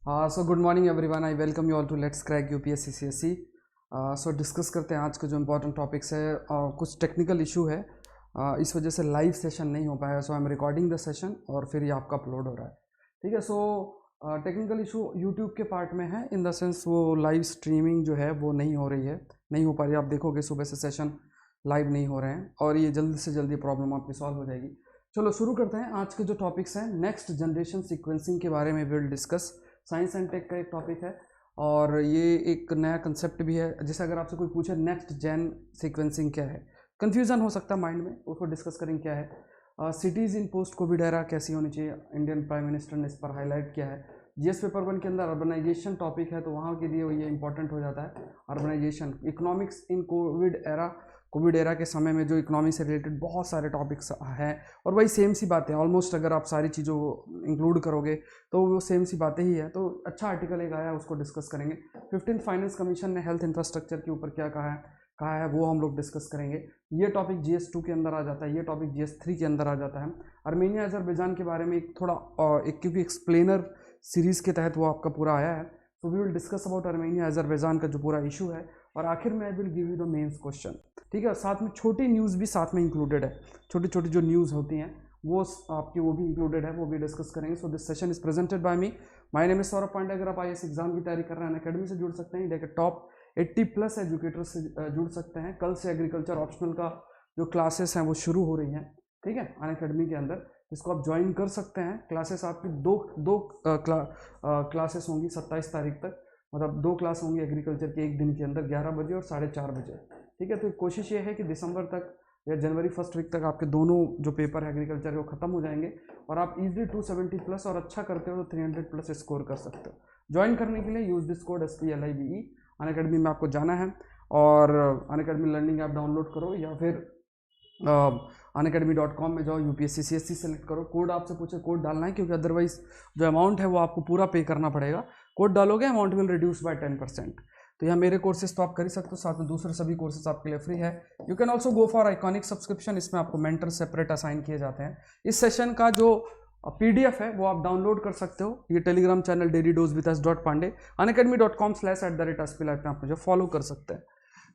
So good morning everyone, I welcome you all to let's crack UPSC CSC. सो discuss करते हैं आज के जो इम्पोर्टेंट टॉपिक्स है। कुछ टेक्निकल इशू है, इस वजह से लाइव सेशन नहीं हो पाया। So I am recording the session और फिर ये आपका अपलोड हो रहा है। ठीक है। सो टेक्निकल इशू यूट्यूब के पार्ट में है, इन द सेंस वो लाइव स्ट्रीमिंग जो है वो नहीं हो रही है, नहीं हो पा रही है। आप देखोगे सुबह से सेशन लाइव नहीं हो रहे हैं और ये जल्दी से जल्दी प्रॉब्लम आपकी सॉल्व हो जाएगी। चलो शुरू करते हैं। आज के जो टॉपिक्स हैं, नेक्स्ट जनरेशन सीक्वेंसिंग के बारे में will discuss. Science and tech का एक टॉपिक है और ये एक नया कंसेप्ट भी है। जैसे अगर आपसे कोई पूछे नेक्स्ट जेन सीक्वेंसिंग क्या है, कन्फ्यूज़न हो सकता है माइंड में, उसको डिस्कस करेंगे क्या है। Cities in post Covid era कैसी होनी चाहिए, इंडियन प्राइम मिनिस्टर ने इस पर हाईलाइट किया है। जीएस पेपर 1 के अंदर अर्बनाइजेशन टॉपिक है, तो वहाँ के लिए ये इंपॉर्टेंट हो जाता है। अर्बनाइजेशन, इकोनॉमिक्स इन कोविड एरा के समय में जो इकोनॉमी से रिलेटेड बहुत सारे टॉपिक्स हैं, और वही सेम सी बातें ऑलमोस्ट, अगर आप सारी चीज़ों को इंक्लूड करोगे तो वो सेम सी बातें ही है। तो अच्छा आर्टिकल एक आया, उसको डिस्कस करेंगे। 15th फाइनेंस कमीशन ने हेल्थ इंफ्रास्ट्रक्चर के ऊपर क्या कहा है वो हम लोग डिस्कस करेंगे। ये टॉपिक GS2 के अंदर आ जाता है, ये टॉपिक GS3 के अंदर आ जाता है। आर्मेनिया अजरबैजान के बारे में एक थोड़ा क्योंकि एक्सप्लेनर सीरीज़ के तहत वो आपका पूरा आया है, तो we will discuss about Armenia Azerbaijan का जो पूरा इशू है, और आखिर में I will give you the mains question. ठीक है। साथ में छोटी न्यूज़ भी साथ में इंक्लूडेड है, छोटी छोटी जो न्यूज़ होती हैं वो आपकी वो भी इंक्लूडेड है, वो भी डिस्कस करेंगे। So this session is presented by me, my name is Saurabh Pandey. अगर आप IAS एग्जाम की तैयारी कर रहे हैं, अकेडमी से जुड़ सकते हैं। इंडिया के टॉप 80+ एजुकेटर से जुड़ सकते हैं। कल से एग्रीकल्चर ऑप्शनल का जो क्लासेस हैं वो शुरू हो रही हैं, ठीक है, अनअकैडमी के अंदर, जिसको आप ज्वाइन कर सकते हैं। क्लासेस आपकी दो क्लासेस होंगी 27 तारीख तक, मतलब 2 क्लास होंगी एग्रीकल्चर के एक दिन के अंदर, 11 बजे और 4:30 बजे। ठीक है। तो कोशिश ये है कि दिसंबर तक या जनवरी फर्स्ट वीक तक आपके दोनों जो पेपर है एग्रीकल्चर के वो खत्म हो जाएंगे, और आप इजीली 270+ और अच्छा करते हो तो 300+ स्कोर कर सकते हो। ज्वाइन करने के लिए use this code SPLIBE। Unacademy में आपको जाना है और अनअकैडमी लर्निंग ऐप डाउनलोड करो, या फिर unacademy.com में जाओ, UPSC CSC सेलेक्ट करो। कोड आपसे पूछे, कोड डालना है, क्योंकि अदरवाइज जो अमाउंट है वो आपको पूरा पे करना पड़ेगा। कोड डालोगे अमाउंट विल रिड्यूस बाय 10%। तो यहाँ मेरे कोर्सेज तो आप कर ही सकते हो, साथ में दूसरे सभी कोर्सेज आपके लिए फ्री है। You can also go for iconic subscription, इसमें आपको मेंटर सेपरेट असाइन किए जाते हैं। इस सेशन का जो PDF है वो आप डाउनलोड कर सकते हो। ये टेलीग्राम चैनल dailydosewithus.pandey unacademy.com/@SPLife में आप मुझे फॉलो कर सकते हैं।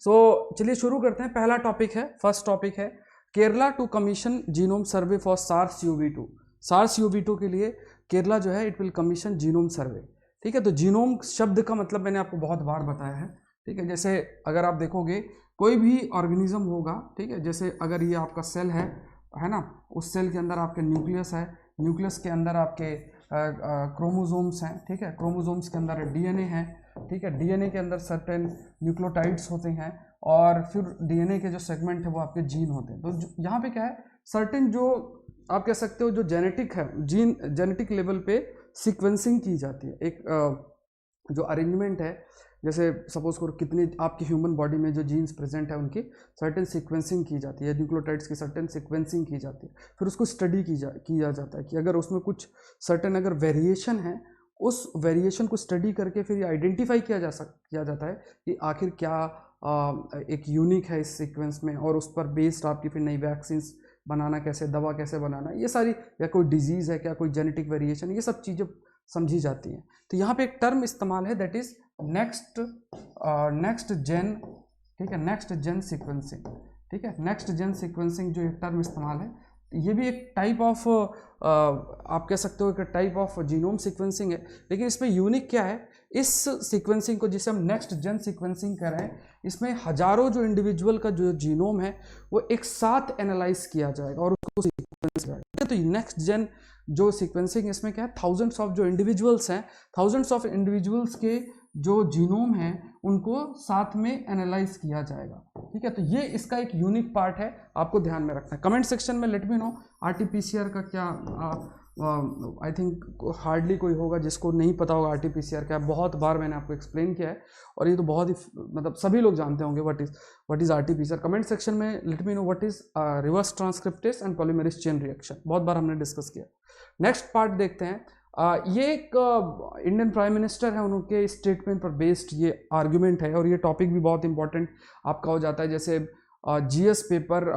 सो चलिए शुरू करते हैं। पहला टॉपिक है, फर्स्ट टॉपिक है, Kerala to commission genome survey for SARS-CoV-2। SARS-CoV-2 के लिए केरला जो है it will commission genome survey. ठीक है। तो जीनोम शब्द का मतलब मैंने आपको बहुत बार बताया है। ठीक है। जैसे अगर आप देखोगे कोई भी ऑर्गेनिज्म होगा, ठीक है, जैसे अगर ये आपका सेल है ना, उस सेल के अंदर आपके न्यूक्लियस है, न्यूक्लियस के अंदर आपके क्रोमोसोम्स हैं। ठीक है। क्रोमोसोम्स के अंदर DNA है। ठीक है। DNA के अंदर सर्टेन न्यूक्लियोटाइड्स होते हैं, और फिर DNA के जो सेगमेंट है वो आपके जीन होते हैं। तो यहाँ पे क्या है, सर्टेन जो आप कह सकते हो जो जेनेटिक है, जीन जेनेटिक लेवल पे सीक्वेंसिंग की जाती है। एक जो अरेंजमेंट है, जैसे सपोज करो कितनी आपकी ह्यूमन बॉडी में जो जीन्स प्रेजेंट है उनकी सर्टेन सीक्वेंसिंग की जाती है, न्यूक्लियोटाइड्स की सर्टेन सीक्वेंसिंग की जाती है। फिर उसको स्टडी किया जाता है कि अगर उसमें कुछ सर्टेन अगर वेरिएशन है, उस वेरिएशन को स्टडी करके फिर आइडेंटिफाई किया जाता है कि आखिर क्या एक यूनिक है इस सीक्वेंस में, और उस पर बेस्ड आपकी फिर नई वैक्सीन बनाना, कैसे दवा कैसे बनाना, ये सारी, या कोई डिजीज़ है क्या, कोई जेनेटिक वेरिएशन, ये सब चीज़ें समझी जाती हैं। तो यहाँ पे एक टर्म इस्तेमाल है, दैट इज नेक्स्ट जेन। ठीक है। Next gen sequencing. ठीक है। नेक्स्ट जेन सीक्वेंसिंग जो एक टर्म इस्तेमाल है, ये भी एक टाइप ऑफ आप कह सकते हो एक टाइप ऑफ जीनोम सीक्वेंसिंग है। लेकिन इसमें यूनिक क्या है, इस सीक्वेंसिंग को जिसे हम नेक्स्ट जेन सीक्वेंसिंग कर रहे हैं, इसमें हजारों जो इंडिविजुअल का जो जीनोम है वो एक साथ एनालाइज किया जाएगा और उसको सीक्वेंस किया जाएगा। तो नेक्स्ट जेन जो सीक्वेंसिंग इसमें क्या है, थाउजेंड्स ऑफ जो इंडिविजुअल्स हैं, थाउजेंड्स ऑफ इंडिविजुअल्स के जो जीनोम है उनको साथ में एनालाइज किया जाएगा। ठीक है। तो ये इसका एक यूनिक पार्ट है, आपको ध्यान में रखना है। कमेंट सेक्शन में लेट मी नो RT-PCR का क्या, आई थिंक हार्डली कोई होगा जिसको नहीं पता होगा RT-PCR क्या। बहुत बार मैंने आपको एक्सप्लेन किया है, और ये तो बहुत ही मतलब सभी लोग जानते होंगे what is RT-PCR। Comment section में let me know what is reverse transcriptase and polymerase chain reaction, बहुत बार हमने डिस्कस किया। नेक्स्ट पार्ट देखते हैं। ये एक इंडियन प्राइम मिनिस्टर है, उनके स्टेटमेंट पर बेस्ड ये आर्ग्यूमेंट है, और ये टॉपिक भी बहुत इंपॉर्टेंट आपका हो जाता है। जैसे GS पेपर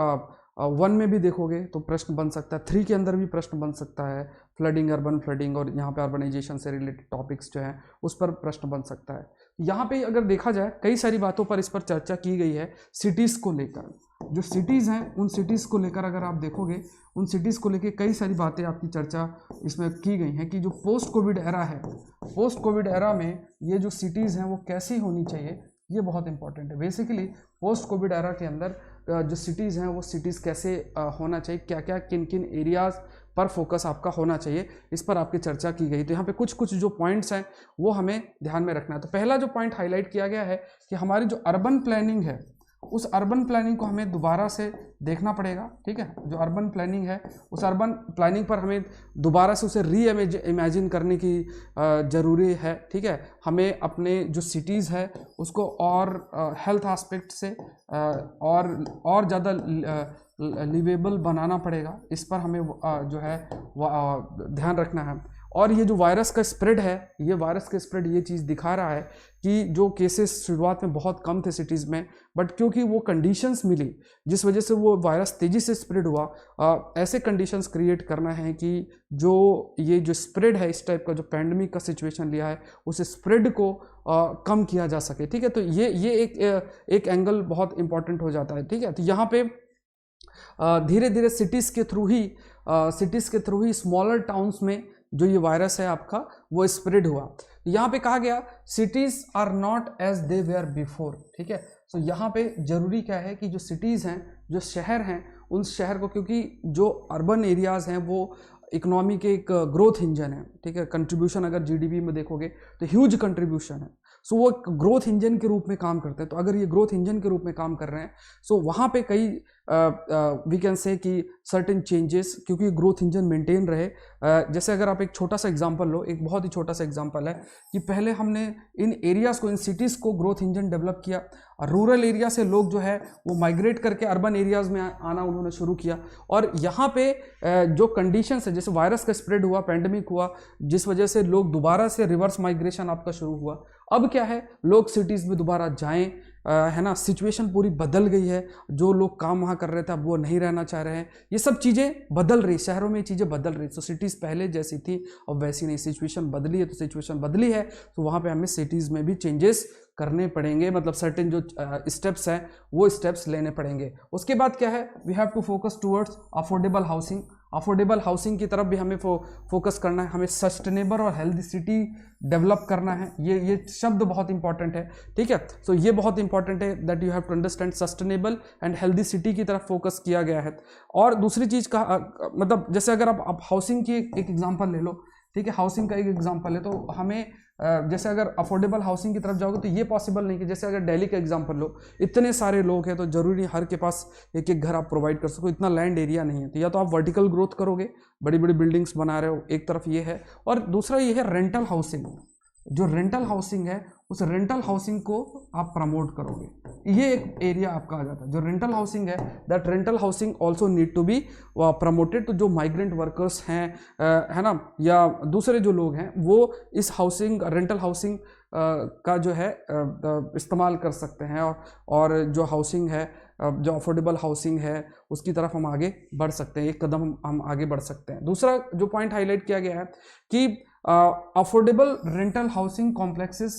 1 में भी देखोगे तो प्रश्न बन सकता है, 3 के अंदर भी प्रश्न बन सकता है, फ्लडिंग, अर्बन फ्लडिंग और यहाँ पे अर्बनाइजेशन से रिलेटेड टॉपिक्स जो हैं उस पर प्रश्न बन सकता है। यहाँ पे अगर देखा जाए कई सारी बातों पर इस पर चर्चा की गई है सिटीज़ को लेकर। जो सिटीज़ हैं उन सिटीज़ को लेकर अगर आप देखोगे, उन सिटीज़ को लेकर कई सारी बातें आपकी चर्चा इसमें की गई हैं कि जो पोस्ट कोविड एरा है, पोस्ट कोविड एरा में ये जो सिटीज़ हैं वो कैसी होनी चाहिए, ये बहुत इंपॉर्टेंट है। बेसिकली पोस्ट कोविड एरा के अंदर जो सिटीज़ हैं वो सिटीज़ कैसे होना चाहिए, क्या क्या किन किन एरियाज़ पर फोकस आपका होना चाहिए, इस पर आपकी चर्चा की गई। तो यहाँ पे कुछ कुछ जो पॉइंट्स हैं वो हमें ध्यान में रखना है। तो पहला जो पॉइंट हाईलाइट किया गया है कि हमारी जो अर्बन प्लानिंग है, उस अर्बन प्लानिंग को हमें दोबारा से देखना पड़ेगा। ठीक है, जो अर्बन प्लानिंग है उस अर्बन प्लानिंग पर हमें दोबारा से उसे इमेजिन करने की ज़रूरी है। ठीक है, हमें अपने जो सिटीज़ है उसको और हेल्थ एस्पेक्ट से और ज़्यादा लिवेबल बनाना पड़ेगा। इस पर हमें जो है ध्यान रखना है। और ये जो वायरस का स्प्रेड है, ये वायरस का स्प्रेड ये चीज़ दिखा रहा है कि जो केसेस शुरुआत में बहुत कम थे सिटीज़ में, बट क्योंकि वो कंडीशंस मिली जिस वजह से वो वायरस तेज़ी से स्प्रेड हुआ, ऐसे कंडीशंस क्रिएट करना है कि ये जो स्प्रेड है, इस टाइप का जो पैंडमिक का सिचुएशन लिया है, उस स्प्रेड को कम किया जा सके। ठीक है, तो ये एक एंगल बहुत इंपॉर्टेंट हो जाता है। ठीक है, तो यहाँ पे धीरे धीरे सिटीज़ के थ्रू ही स्मॉलर टाउन्स में जो ये वायरस है आपका वो स्प्रेड हुआ। यहाँ पे कहा गया cities are not as they were before. ठीक है, तो यहाँ पे जरूरी क्या है कि जो सिटीज़ हैं, जो शहर हैं, उन शहर को, क्योंकि जो अर्बन एरियाज़ हैं वो इकोनॉमी के एक ग्रोथ इंजन है। ठीक है, कंट्रीब्यूशन अगर जीडीपी में देखोगे तो ह्यूज कंट्रीब्यूशन है। सो वो एक ग्रोथ इंजन के रूप में काम करते हैं। तो अगर ये ग्रोथ इंजन के रूप में काम कर रहे हैं, सो वहाँ पे कई वी कैन से कि सर्टेन चेंजेस, क्योंकि ग्रोथ इंजन मेंटेन रहे। जैसे अगर आप एक छोटा सा एग्जांपल लो, एक बहुत ही छोटा सा एग्जांपल है कि पहले हमने इन एरियाज़ को, इन सिटीज़ को ग्रोथ इंजन डेवलप किया, और रूरल एरिया से लोग जो है वो माइग्रेट करके अर्बन एरियाज़ में आना उन्होंने शुरू किया। और यहाँ पे जो कंडीशंस है, जैसे वायरस का स्प्रेड हुआ, पैंडमिक हुआ, जिस वजह से लोग दोबारा से रिवर्स माइग्रेशन आपका शुरू हुआ। अब क्या है, लोग सिटीज़ में दोबारा जाएं, है ना, सिचुएशन पूरी बदल गई है। जो लोग काम वहाँ कर रहे थे अब वो नहीं रहना चाह रहे हैं। ये सब चीज़ें बदल रही, शहरों में ये चीज़ें बदल रही। तो सिटीज़ पहले जैसी थी अब वैसी नहीं, सिचुएशन बदली है। तो सिचुएशन बदली है तो वहाँ पे हमें सिटीज़ में भी चेंजेस करने पड़ेंगे, मतलब सर्टेन जो स्टेप्स हैं वो स्टेप्स लेने पड़ेंगे। उसके बाद क्या है, we have to focus towards affordable housing. Affordable housing की तरफ भी हमें फोकस करना है। हमें सस्टेनेबल और हेल्दी सिटी डेवलप करना है। ये शब्द बहुत इंपॉर्टेंट है। ठीक है, सो ये बहुत इंपॉर्टेंट है that you have to understand, sustainable and healthy city की तरफ फोकस किया गया है। और दूसरी चीज़ का मतलब जैसे अगर आप हाउसिंग की एक एग्जांपल ले लो, ठीक है, हाउसिंग का एक एग्जांपल है, तो हमें जैसे अगर अफोर्डेबल हाउसिंग की तरफ जाओगे तो ये पॉसिबल नहीं कि जैसे अगर दिल्ली का एग्जांपल लो, इतने सारे लोग हैं तो जरूरी नहीं हर के पास एक एक घर आप प्रोवाइड कर सको, इतना लैंड एरिया नहीं है। तो या तो आप वर्टिकल ग्रोथ करोगे, बड़ी बड़ी बिल्डिंग्स बना रहे हो, एक तरफ ये है, और दूसरा ये है रेंटल हाउसिंग। जो रेंटल हाउसिंग है उस रेंटल हाउसिंग को आप प्रमोट करोगे, ये एक एरिया आपका आ जाता है। जो रेंटल हाउसिंग है, that rental housing also need to be promoted. तो जो माइग्रेंट वर्कर्स हैं, है ना, या दूसरे जो लोग हैं, वो इस हाउसिंग, रेंटल हाउसिंग का जो है इस्तेमाल कर सकते हैं, और जो हाउसिंग है, जो अफोर्डेबल हाउसिंग है, उसकी तरफ हम आगे बढ़ सकते हैं, एक कदम हम आगे बढ़ सकते हैं। दूसरा जो पॉइंट हाईलाइट किया गया है कि अफोर्डेबल रेंटल हाउसिंग कॉम्प्लेक्सेस,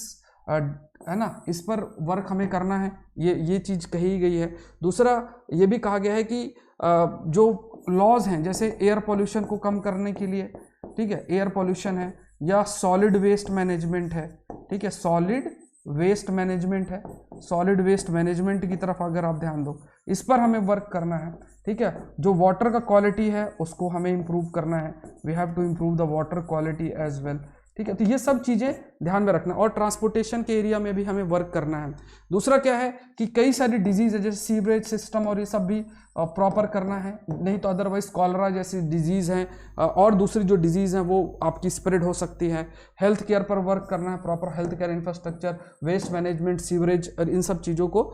है ना, इस पर वर्क हमें करना है, ये चीज़ कही गई है। दूसरा ये भी कहा गया है कि जो लॉज हैं, जैसे एयर पोल्यूशन को कम करने के लिए, ठीक है, एयर पोल्यूशन है, या सॉलिड वेस्ट मैनेजमेंट है, ठीक है, सॉलिड वेस्ट मैनेजमेंट है, सॉलिड वेस्ट मैनेजमेंट की तरफ अगर आप ध्यान दो, इस पर हमें वर्क करना है। ठीक है, जो वाटर का क्वालिटी है उसको हमें इम्प्रूव करना है, we have to improve the water quality as well. ठीक है, तो ये सब चीज़ें ध्यान में रखना, और ट्रांसपोर्टेशन के एरिया में भी हमें वर्क करना है। दूसरा क्या है कि कई सारी डिजीज है, जैसे सीवरेज सिस्टम और ये सब भी प्रॉपर करना है, नहीं तो अदरवाइज कॉलरा जैसी डिजीज़ हैं, और दूसरी जो डिजीज़ हैं वो आपकी स्प्रेड हो सकती है। हेल्थ केयर पर वर्क करना है, proper health care infrastructure, waste management, sewerage, और इन सब चीज़ों को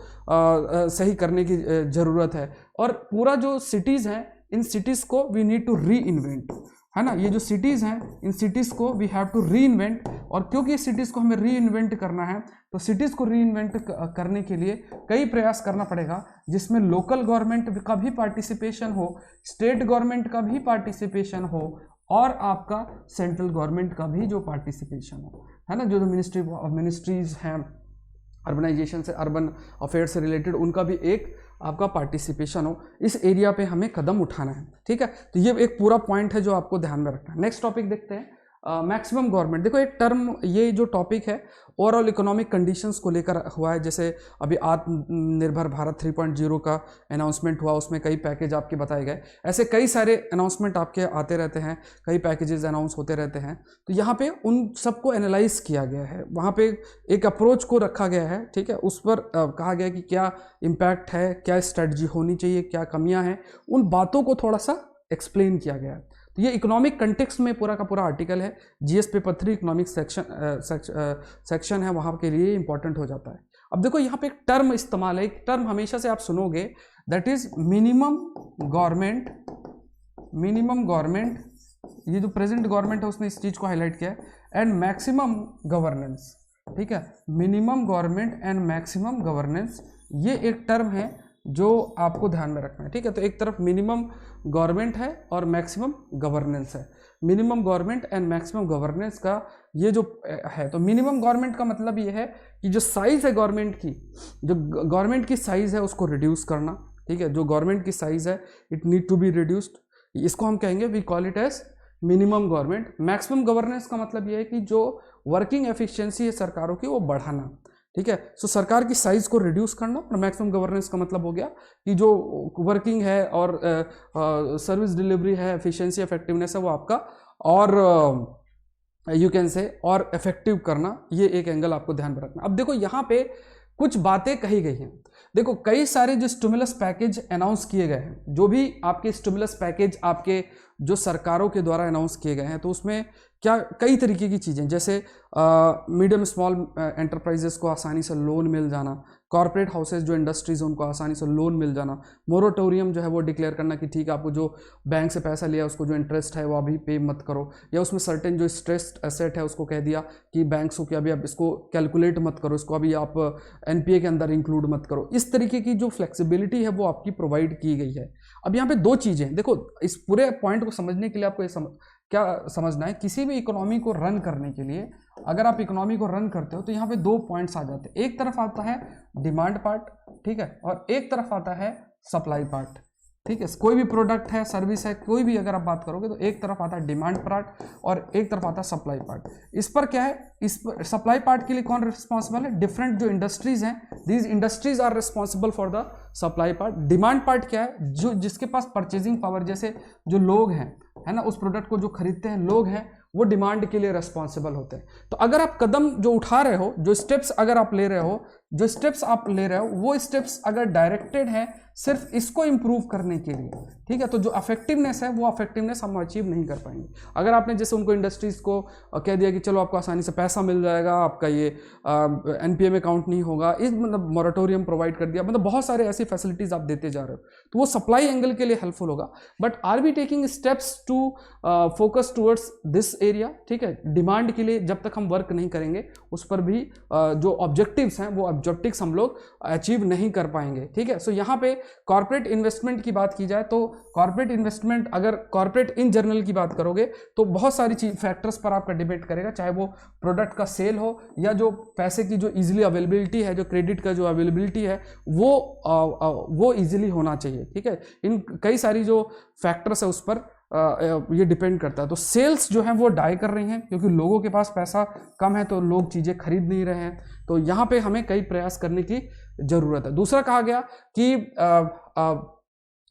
सही करने की ज़रूरत है। और पूरा जो सिटीज़ हैं, इन सिटीज़ को we need to reinvent, है ना, ये जो सिटीज़ हैं, इन सिटीज़ को we have to reinvent. और क्योंकि इस सिटीज़ को हमें री इन्वेंट करना है, तो सिटीज़ को री इन्वेंट करने के लिए कई प्रयास करना पड़ेगा, जिसमें लोकल गवर्नमेंट का भी पार्टिसिपेशन हो, स्टेट गवर्नमेंट का भी पार्टिसिपेशन हो, और आपका सेंट्रल गवर्नमेंट का भी जो पार्टिसिपेशन हो, है ना, जो मिनिस्ट्रीज हैं अर्बनाइजेशन से, अर्बन अफेयर्स से रिलेटेड, उनका भी एक आपका पार्टिसिपेशन हो, इस एरिया पे हमें कदम उठाना है। ठीक है, तो ये एक पूरा पॉइंट है जो आपको ध्यान में रखना है। नेक्स्ट टॉपिक देखते हैं, मैक्सिमम गवर्नमेंट। देखो एक टर्म, ये जो टॉपिक है ओवरऑल इकोनॉमिक कंडीशंस को लेकर हुआ है। जैसे अभी आत्मनिर्भर भारत 3.0 का अनाउंसमेंट हुआ, उसमें कई पैकेज आपके बताए गए। ऐसे कई सारे अनाउंसमेंट आपके आते रहते हैं, कई पैकेजेस अनाउंस होते रहते हैं। तो यहाँ पे उन सबको एनालाइज किया गया है, वहाँ पे एक अप्रोच को रखा गया है। ठीक है, उस पर कहा गया कि क्या इम्पैक्ट है, क्या स्ट्रेटजी होनी चाहिए, क्या कमियाँ हैं, उन बातों को थोड़ा सा एक्सप्लेन किया गया है। तो ये इकोनॉमिक कंटेक्स्ट में पूरा का पूरा आर्टिकल है, जीएस पेपर 3 इकोनॉमिक सेक्शन है, वहाँ के लिए इंपॉर्टेंट हो जाता है। अब देखो यहाँ पे एक टर्म इस्तेमाल है, एक टर्म हमेशा से आप सुनोगे, that is minimum government. Minimum government, ये जो प्रेजेंट गवर्नमेंट है उसने इस चीज़ को हाईलाइट किया है, एंड मैक्सिमम गवर्नेंस। ठीक है, minimum government and maximum governance, ये एक टर्म है जो आपको ध्यान में रखना है। ठीक है, तो एक तरफ मिनिमम गवर्नमेंट है और मैक्सिमम गवर्नेंस है। Minimum government and maximum governance का ये जो है, तो मिनिमम गवर्नमेंट का मतलब ये है कि जो साइज है गवर्नमेंट की, जो गवर्नमेंट की साइज है उसको रिड्यूस करना। ठीक है, जो गवर्नमेंट की साइज है it need to be reduced, इसको हम कहेंगे, we call it as minimum government. Maximum governance का मतलब ये है कि जो वर्किंग एफिशिएंसी है सरकारों की वो बढ़ाना। ठीक है, सो सरकार की साइज को रिड्यूस करना। और मैक्सिमम गवर्नेंस का मतलब हो गया कि जो वर्किंग है और सर्विस डिलीवरी है, एफिशिएंसी, इफेक्टिवनेस है, वो आपका और यू कैन से और इफेक्टिव करना। ये एक एंगल आपको ध्यान में रखना। अब देखो यहाँ पे कुछ बातें कही गई हैं। देखो कई सारे जो स्टिमुलस पैकेज अनाउंस किए गए हैं, जो भी आपके स्टिमुलस पैकेज आपके जो सरकारों के द्वारा अनाउंस किए गए हैं, तो उसमें क्या कई तरीके की चीज़ें, जैसे मीडियम स्मॉल एंटरप्राइजेस को आसानी से लोन मिल जाना, कॉर्पोरेट हाउसेज जो इंडस्ट्रीज हैं उनको आसानी से लोन मिल जाना, मोरेटोरियम जो है वो डिक्लेयर करना कि ठीक है आपको जो बैंक से पैसा लिया उसको जो इंटरेस्ट है वो अभी पे मत करो, या उसमें सर्टेन जो स्ट्रेस्ड एसेट है उसको कह दिया कि बैंक्स को कि अभी आप इसको कैलकुलेट मत करो, इसको अभी आप एनपीए के अंदर इंक्लूड मत करो। इस तरीके की जो फ्लेक्सिबिलिटी है वो आपकी प्रोवाइड की गई है। अब यहाँ पे दो चीज़ें, देखो इस पूरे पॉइंट को समझने के लिए आपको क्या समझना है, किसी भी इकोनॉमी को रन करने के लिए अगर आप इकोनॉमी को रन करते हो तो यहाँ पे दो पॉइंट्स आ जाते हैं। एक तरफ आता है डिमांड पार्ट, ठीक है, और एक तरफ आता है सप्लाई पार्ट। ठीक है, कोई भी प्रोडक्ट है, सर्विस है, कोई भी अगर आप बात करोगे तो एक तरफ आता है डिमांड पार्ट और एक तरफ आता है सप्लाई पार्ट। इस पर क्या है, इस पर सप्लाई पार्ट के लिए कौन रिस्पॉन्सिबल है, डिफरेंट जो इंडस्ट्रीज हैं, these industries are responsible for the supply part. Demand part क्या है, जो जिसके पास परचेजिंग पावर, जैसे जो लोग हैं, है ना, उस प्रोडक्ट को जो खरीदते हैं लोग हैं, वो डिमांड के लिए रिस्पॉन्सिबल होते हैं। तो अगर आप कदम जो उठा रहे हो, जो स्टेप्स अगर आप ले रहे हो, जो स्टेप्स आप ले रहे हो वो स्टेप्स अगर डायरेक्टेड है सिर्फ इसको इंप्रूव करने के लिए, ठीक है, तो जो अफेक्टिवनेस है वो अफेक्टिवनेस हम अचीव नहीं कर पाएंगे। अगर आपने जैसे उनको इंडस्ट्रीज को कह दिया कि चलो आपको आसानी से पैसा मिल जाएगा, आपका ये एनपीए में काउंट नहीं होगा, इस मतलब मोरेटोरियम प्रोवाइड कर दिया, मतलब बहुत सारे ऐसी फैसिलिटीज आप देते जा रहे हो, तो वो सप्लाई एंगल के लिए हेल्पफुल होगा। But are we taking steps to focus towards this area, ठीक है, डिमांड के लिए जब तक हम वर्क नहीं करेंगे उस पर भी जो ऑब्जेक्टिव्स हैं वो ऑब्जेक्टिव्स हम लोग अचीव नहीं कर पाएंगे। ठीक है, सो यहाँ पे कॉर्पोरेट इन्वेस्टमेंट की बात की जाए तो कॉर्पोरेट इन्वेस्टमेंट, अगर कॉर्पोरेट इन जनरल की बात करोगे तो बहुत सारी चीज फैक्टर्स पर आपका डिबेट करेगा, चाहे वो प्रोडक्ट का सेल हो या जो पैसे की जो इजीली अवेलेबिलिटी है, जो क्रेडिट का जो अवेलेबिलिटी है वो इजीली होना चाहिए। ठीक है, इन कई सारी जो फैक्टर्स है उस पर ये डिपेंड करता है। तो सेल्स जो है वो डाई कर रही हैं क्योंकि लोगों के पास पैसा कम है तो लोग चीज़ें खरीद नहीं रहे हैं, तो यहाँ पे हमें कई प्रयास करने की ज़रूरत है। दूसरा कहा गया कि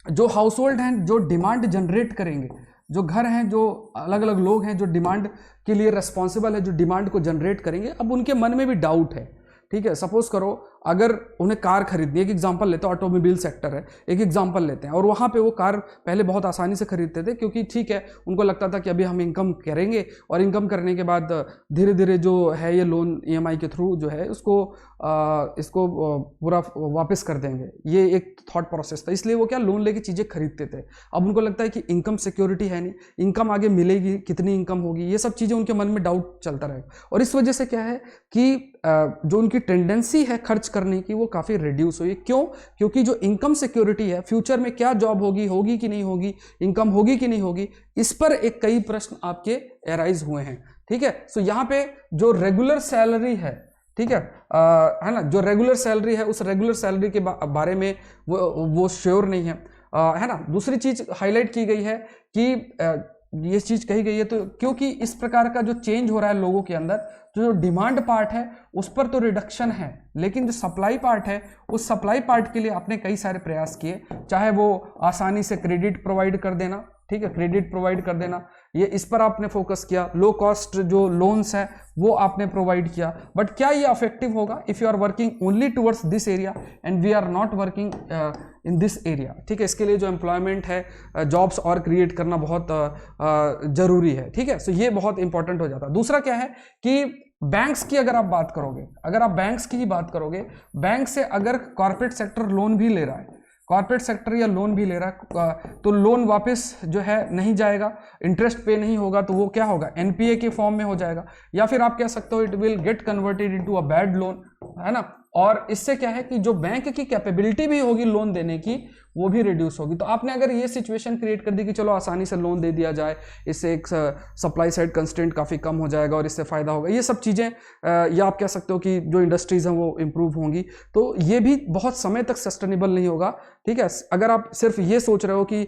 जो हाउस होल्ड हैं जो डिमांड जनरेट करेंगे, जो घर हैं, जो अलग अलग लोग हैं जो डिमांड के लिए रिस्पॉन्सिबल है, जो डिमांड को जनरेट करेंगे, अब उनके मन में भी डाउट है। ठीक है, सपोज करो अगर उन्हें कार खरीदनी है, एक एग्जांपल लेते हैं, ऑटोमोबाइल सेक्टर है, एक एग्जांपल लेते हैं, और वहाँ पे वो कार पहले बहुत आसानी से खरीदते थे क्योंकि ठीक है उनको लगता था कि अभी हम इनकम करेंगे और इनकम करने के बाद धीरे धीरे जो है ये लोन ईएमआई के थ्रू जो है इसको पूरा वापस कर देंगे, ये एक थॉट प्रोसेस था, इसलिए वो क्या लोन लेके चीज़ें खरीदते थे। अब उनको लगता है कि इनकम सिक्योरिटी है नहीं, इनकम आगे मिलेगी, कितनी इनकम होगी, ये सब चीज़ें उनके मन में डाउट चलता रहेगा, और इस वजह से क्या है कि जो उनकी टेंडेंसी है खर्च करने की वो काफ़ी रिड्यूस हुई। क्यों? क्योंकि जो इनकम सिक्योरिटी है, फ्यूचर में क्या जॉब होगी कि नहीं होगी, इनकम होगी कि नहीं होगी, इस पर एक कई प्रश्न आपके एराइज हुए हैं। ठीक है, सो यहाँ पे जो रेगुलर सैलरी है, ठीक है ना, जो रेगुलर सैलरी है उस रेगुलर सैलरी के बारे में वो श्योर नहीं है ना। दूसरी चीज हाईलाइट की गई है कि ये चीज कही गई है तो क्योंकि इस प्रकार का जो चेंज हो रहा है लोगों के अंदर, तो जो डिमांड पार्ट है उस पर तो रिडक्शन है, लेकिन जो सप्लाई पार्ट है उस सप्लाई पार्ट के लिए आपने कई सारे प्रयास किए, चाहे वो आसानी से क्रेडिट प्रोवाइड कर देना, ठीक है, क्रेडिट प्रोवाइड कर देना, ये इस पर आपने फोकस किया, लो कॉस्ट जो लोन्स है वो आपने प्रोवाइड किया। बट क्या ये इफेक्टिव होगा if you are working only towards this area and we are not working in this area? ठीक है, इसके लिए जो एम्प्लॉयमेंट है, जॉब्स और क्रिएट करना बहुत जरूरी है। ठीक है, सो ये बहुत इंपॉर्टेंट हो जाता है। दूसरा क्या है कि बैंक्स की अगर आप बात करोगे, अगर आप बैंक्स की ही बात करोगे, बैंक से अगर कॉर्पोरेट सेक्टर लोन भी ले रहा है, कॉर्पोरेट सेक्टर या लोन भी ले रहा है, तो लोन वापस जो है नहीं जाएगा, इंटरेस्ट पे नहीं होगा, तो वो क्या होगा, एनपीए के फॉर्म में हो जाएगा, या फिर आप कह सकते हो it will get converted into a bad loan, है ना। और इससे क्या है कि जो बैंक की कैपेबिलिटी भी होगी लोन देने की वो भी रिड्यूस होगी। तो आपने अगर ये सिचुएशन क्रिएट कर दी कि चलो आसानी से लोन दे दिया जाए, इससे एक सप्लाई साइड कंस्ट्रेंट काफ़ी कम हो जाएगा और इससे फ़ायदा होगा, ये सब चीज़ें, या आप कह सकते हो कि जो इंडस्ट्रीज़ हैं वो इम्प्रूव होंगी, तो ये भी बहुत समय तक सस्टेनेबल नहीं होगा। ठीक है, अगर आप सिर्फ ये सोच रहे हो कि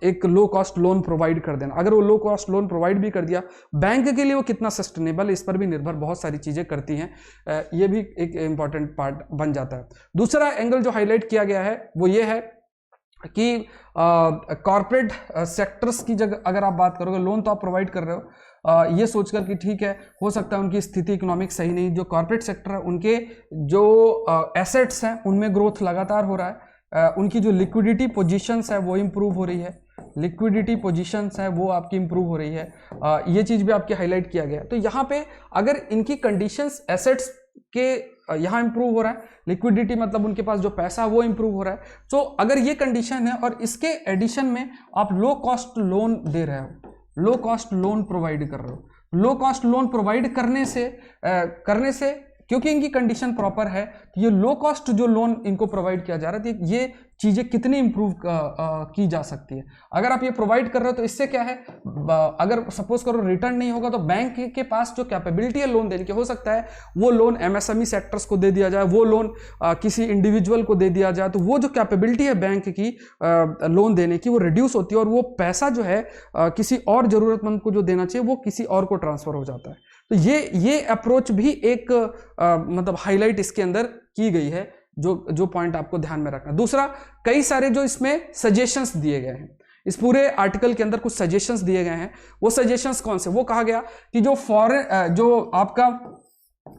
एक लो कॉस्ट लोन प्रोवाइड कर देना, अगर वो लो कॉस्ट लोन प्रोवाइड भी कर दिया, बैंक के लिए वो कितना सस्टेनेबल, इस पर भी निर्भर बहुत सारी चीज़ें करती हैं, ये भी एक इम्पॉर्टेंट पार्ट बन जाता है। दूसरा एंगल जो हाईलाइट किया गया है वो ये है कि कॉर्पोरेट सेक्टर्स की जगह अगर आप बात करोगे, लोन तो आप प्रोवाइड कर रहे हो ये सोचकर कि ठीक है, हो सकता है उनकी स्थिति इकोनॉमिक सही नहीं, जो कॉर्पोरेट सेक्टर है उनके जो एसेट्स हैं उनमें ग्रोथ लगातार हो रहा है, उनकी जो लिक्विडिटी पोजीशंस है वो इम्प्रूव हो रही है, लिक्विडिटी पोजीशंस है वो आपकी इंप्रूव हो रही है, ये चीज़ भी आपके हाईलाइट किया गया है। तो यहाँ पे अगर इनकी कंडीशंस एसेट्स के यहाँ इंप्रूव हो रहा है, लिक्विडिटी मतलब उनके पास जो पैसा वो इंप्रूव हो रहा है, तो अगर ये कंडीशन है और इसके एडिशन में आप लो कॉस्ट लोन दे रहे हो, लो कॉस्ट लोन प्रोवाइड कर रहे हो, लो कॉस्ट लोन प्रोवाइड करने से क्योंकि इनकी कंडीशन प्रॉपर है, तो ये लो कॉस्ट जो लोन इनको प्रोवाइड किया जा रहा है, तो ये चीज़ें कितनी इंप्रूव की जा सकती है। अगर आप ये प्रोवाइड कर रहे हो तो इससे क्या है, अगर सपोज करो रिटर्न नहीं होगा तो बैंक के पास जो कैपेबिलिटी है लोन देने की, हो सकता है वो लोन एमएसएमई सेक्टर्स को दे दिया जाए, वो लोन किसी इंडिविजुअल को दे दिया जाए, तो वो जो कैपेबिलिटी है बैंक की लोन देने की वो रिड्यूस होती है और वो पैसा जो है किसी और ज़रूरतमंद को जो देना चाहिए वो किसी और को ट्रांसफ़र हो जाता है। तो ये अप्रोच भी एक मतलब हाईलाइट इसके अंदर की गई है, जो पॉइंट आपको ध्यान में रखना। दूसरा, कई सारे जो इसमें सजेशंस दिए गए हैं, इस पूरे आर्टिकल के अंदर कुछ सजेशंस दिए गए हैं। वो सजेशंस कौन से, वो कहा गया कि जो आपका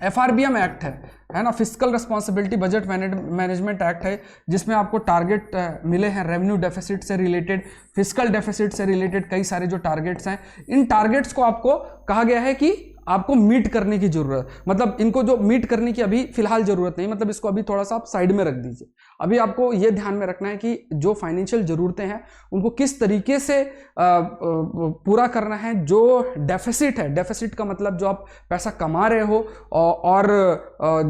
FRBM एक्ट है ना, physical responsibility budget management act है, जिसमें आपको टारगेट मिले हैं रेवेन्यू डेफिसिट से रिलेटेड, फिजिकल डेफिसिट से रिलेटेड कई सारे जो टारगेट्स हैं, इन टारगेट्स को आपको कहा गया है कि आपको मीट करने की जरूरत, मतलब इनको जो मीट करने की अभी फिलहाल जरूरत नहीं, मतलब इसको अभी थोड़ा सा आप साइड में रख दीजिए। अभी आपको ये ध्यान में रखना है कि जो फाइनेंशियल जरूरतें हैं उनको किस तरीके से पूरा करना है। जो डेफिसिट है, डेफिसिट का मतलब जो आप पैसा कमा रहे हो और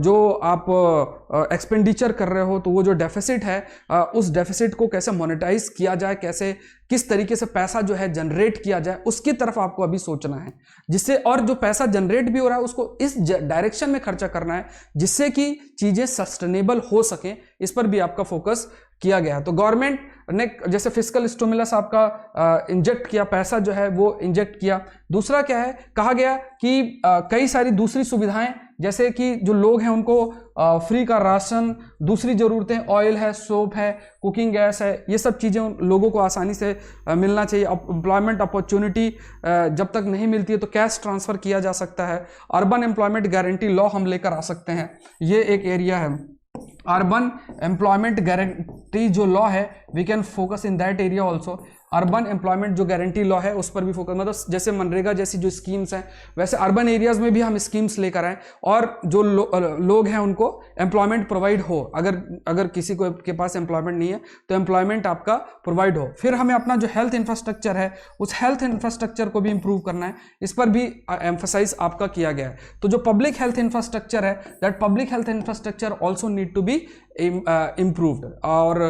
जो आप एक्सपेंडिचर कर रहे हो, तो वो जो डेफिसिट है उस डेफिसिट को कैसे मोनेटाइज किया जाए, कैसे किस तरीके से पैसा जो है जनरेट किया जाए, उसकी तरफ आपको अभी सोचना है, जिससे और जो पैसा जनरेट भी हो रहा है उसको इस डायरेक्शन में खर्चा करना है जिससे कि चीजें सस्टेनेबल हो सके, इस पर भी आपका फोकस किया गया। तो गवर्नमेंट ने जैसे फिस्कल स्टिमुलस आपका इंजेक्ट किया, पैसा जो है वो इंजेक्ट किया। दूसरा क्या है, कहा गया कि कई सारी दूसरी सुविधाएं, जैसे कि जो लोग हैं उनको फ्री का राशन, दूसरी ज़रूरतें, ऑयल है, सोप है, कुकिंग गैस है, ये सब चीज़ें लोगों को आसानी से मिलना चाहिए। एम्प्लॉयमेंट अपॉर्चुनिटी जब तक नहीं मिलती है तो कैश ट्रांसफ़र किया जा सकता है। अर्बन एम्प्लॉयमेंट गारंटी लॉ हम लेकर आ सकते हैं, ये एक एरिया है। अर्बन एम्प्लॉयमेंट गारंटी जो लॉ है we can focus in that area also. Urban employment जो गारंटी लॉ है उस पर भी फोकस, मतलब जैसे मनरेगा जैसी जो स्कीम्स हैं वैसे अर्बन एरियाज में भी हम स्कीम्स लेकर आए और जो लोग हैं उनको एम्प्लॉयमेंट प्रोवाइड हो। अगर किसी को के पास एम्प्लॉयमेंट नहीं है तो एम्प्लॉयमेंट आपका प्रोवाइड हो। फिर हमें अपना जो हेल्थ इंफ्रास्ट्रक्चर है उस हेल्थ इंफ्रास्ट्रक्चर को भी इंप्रूव करना है, इस पर भी एम्फसाइज आपका किया गया है। तो जो पब्लिक हेल्थ इंफ्रास्ट्रक्चर है, that public health infrastructure also need to be improved. और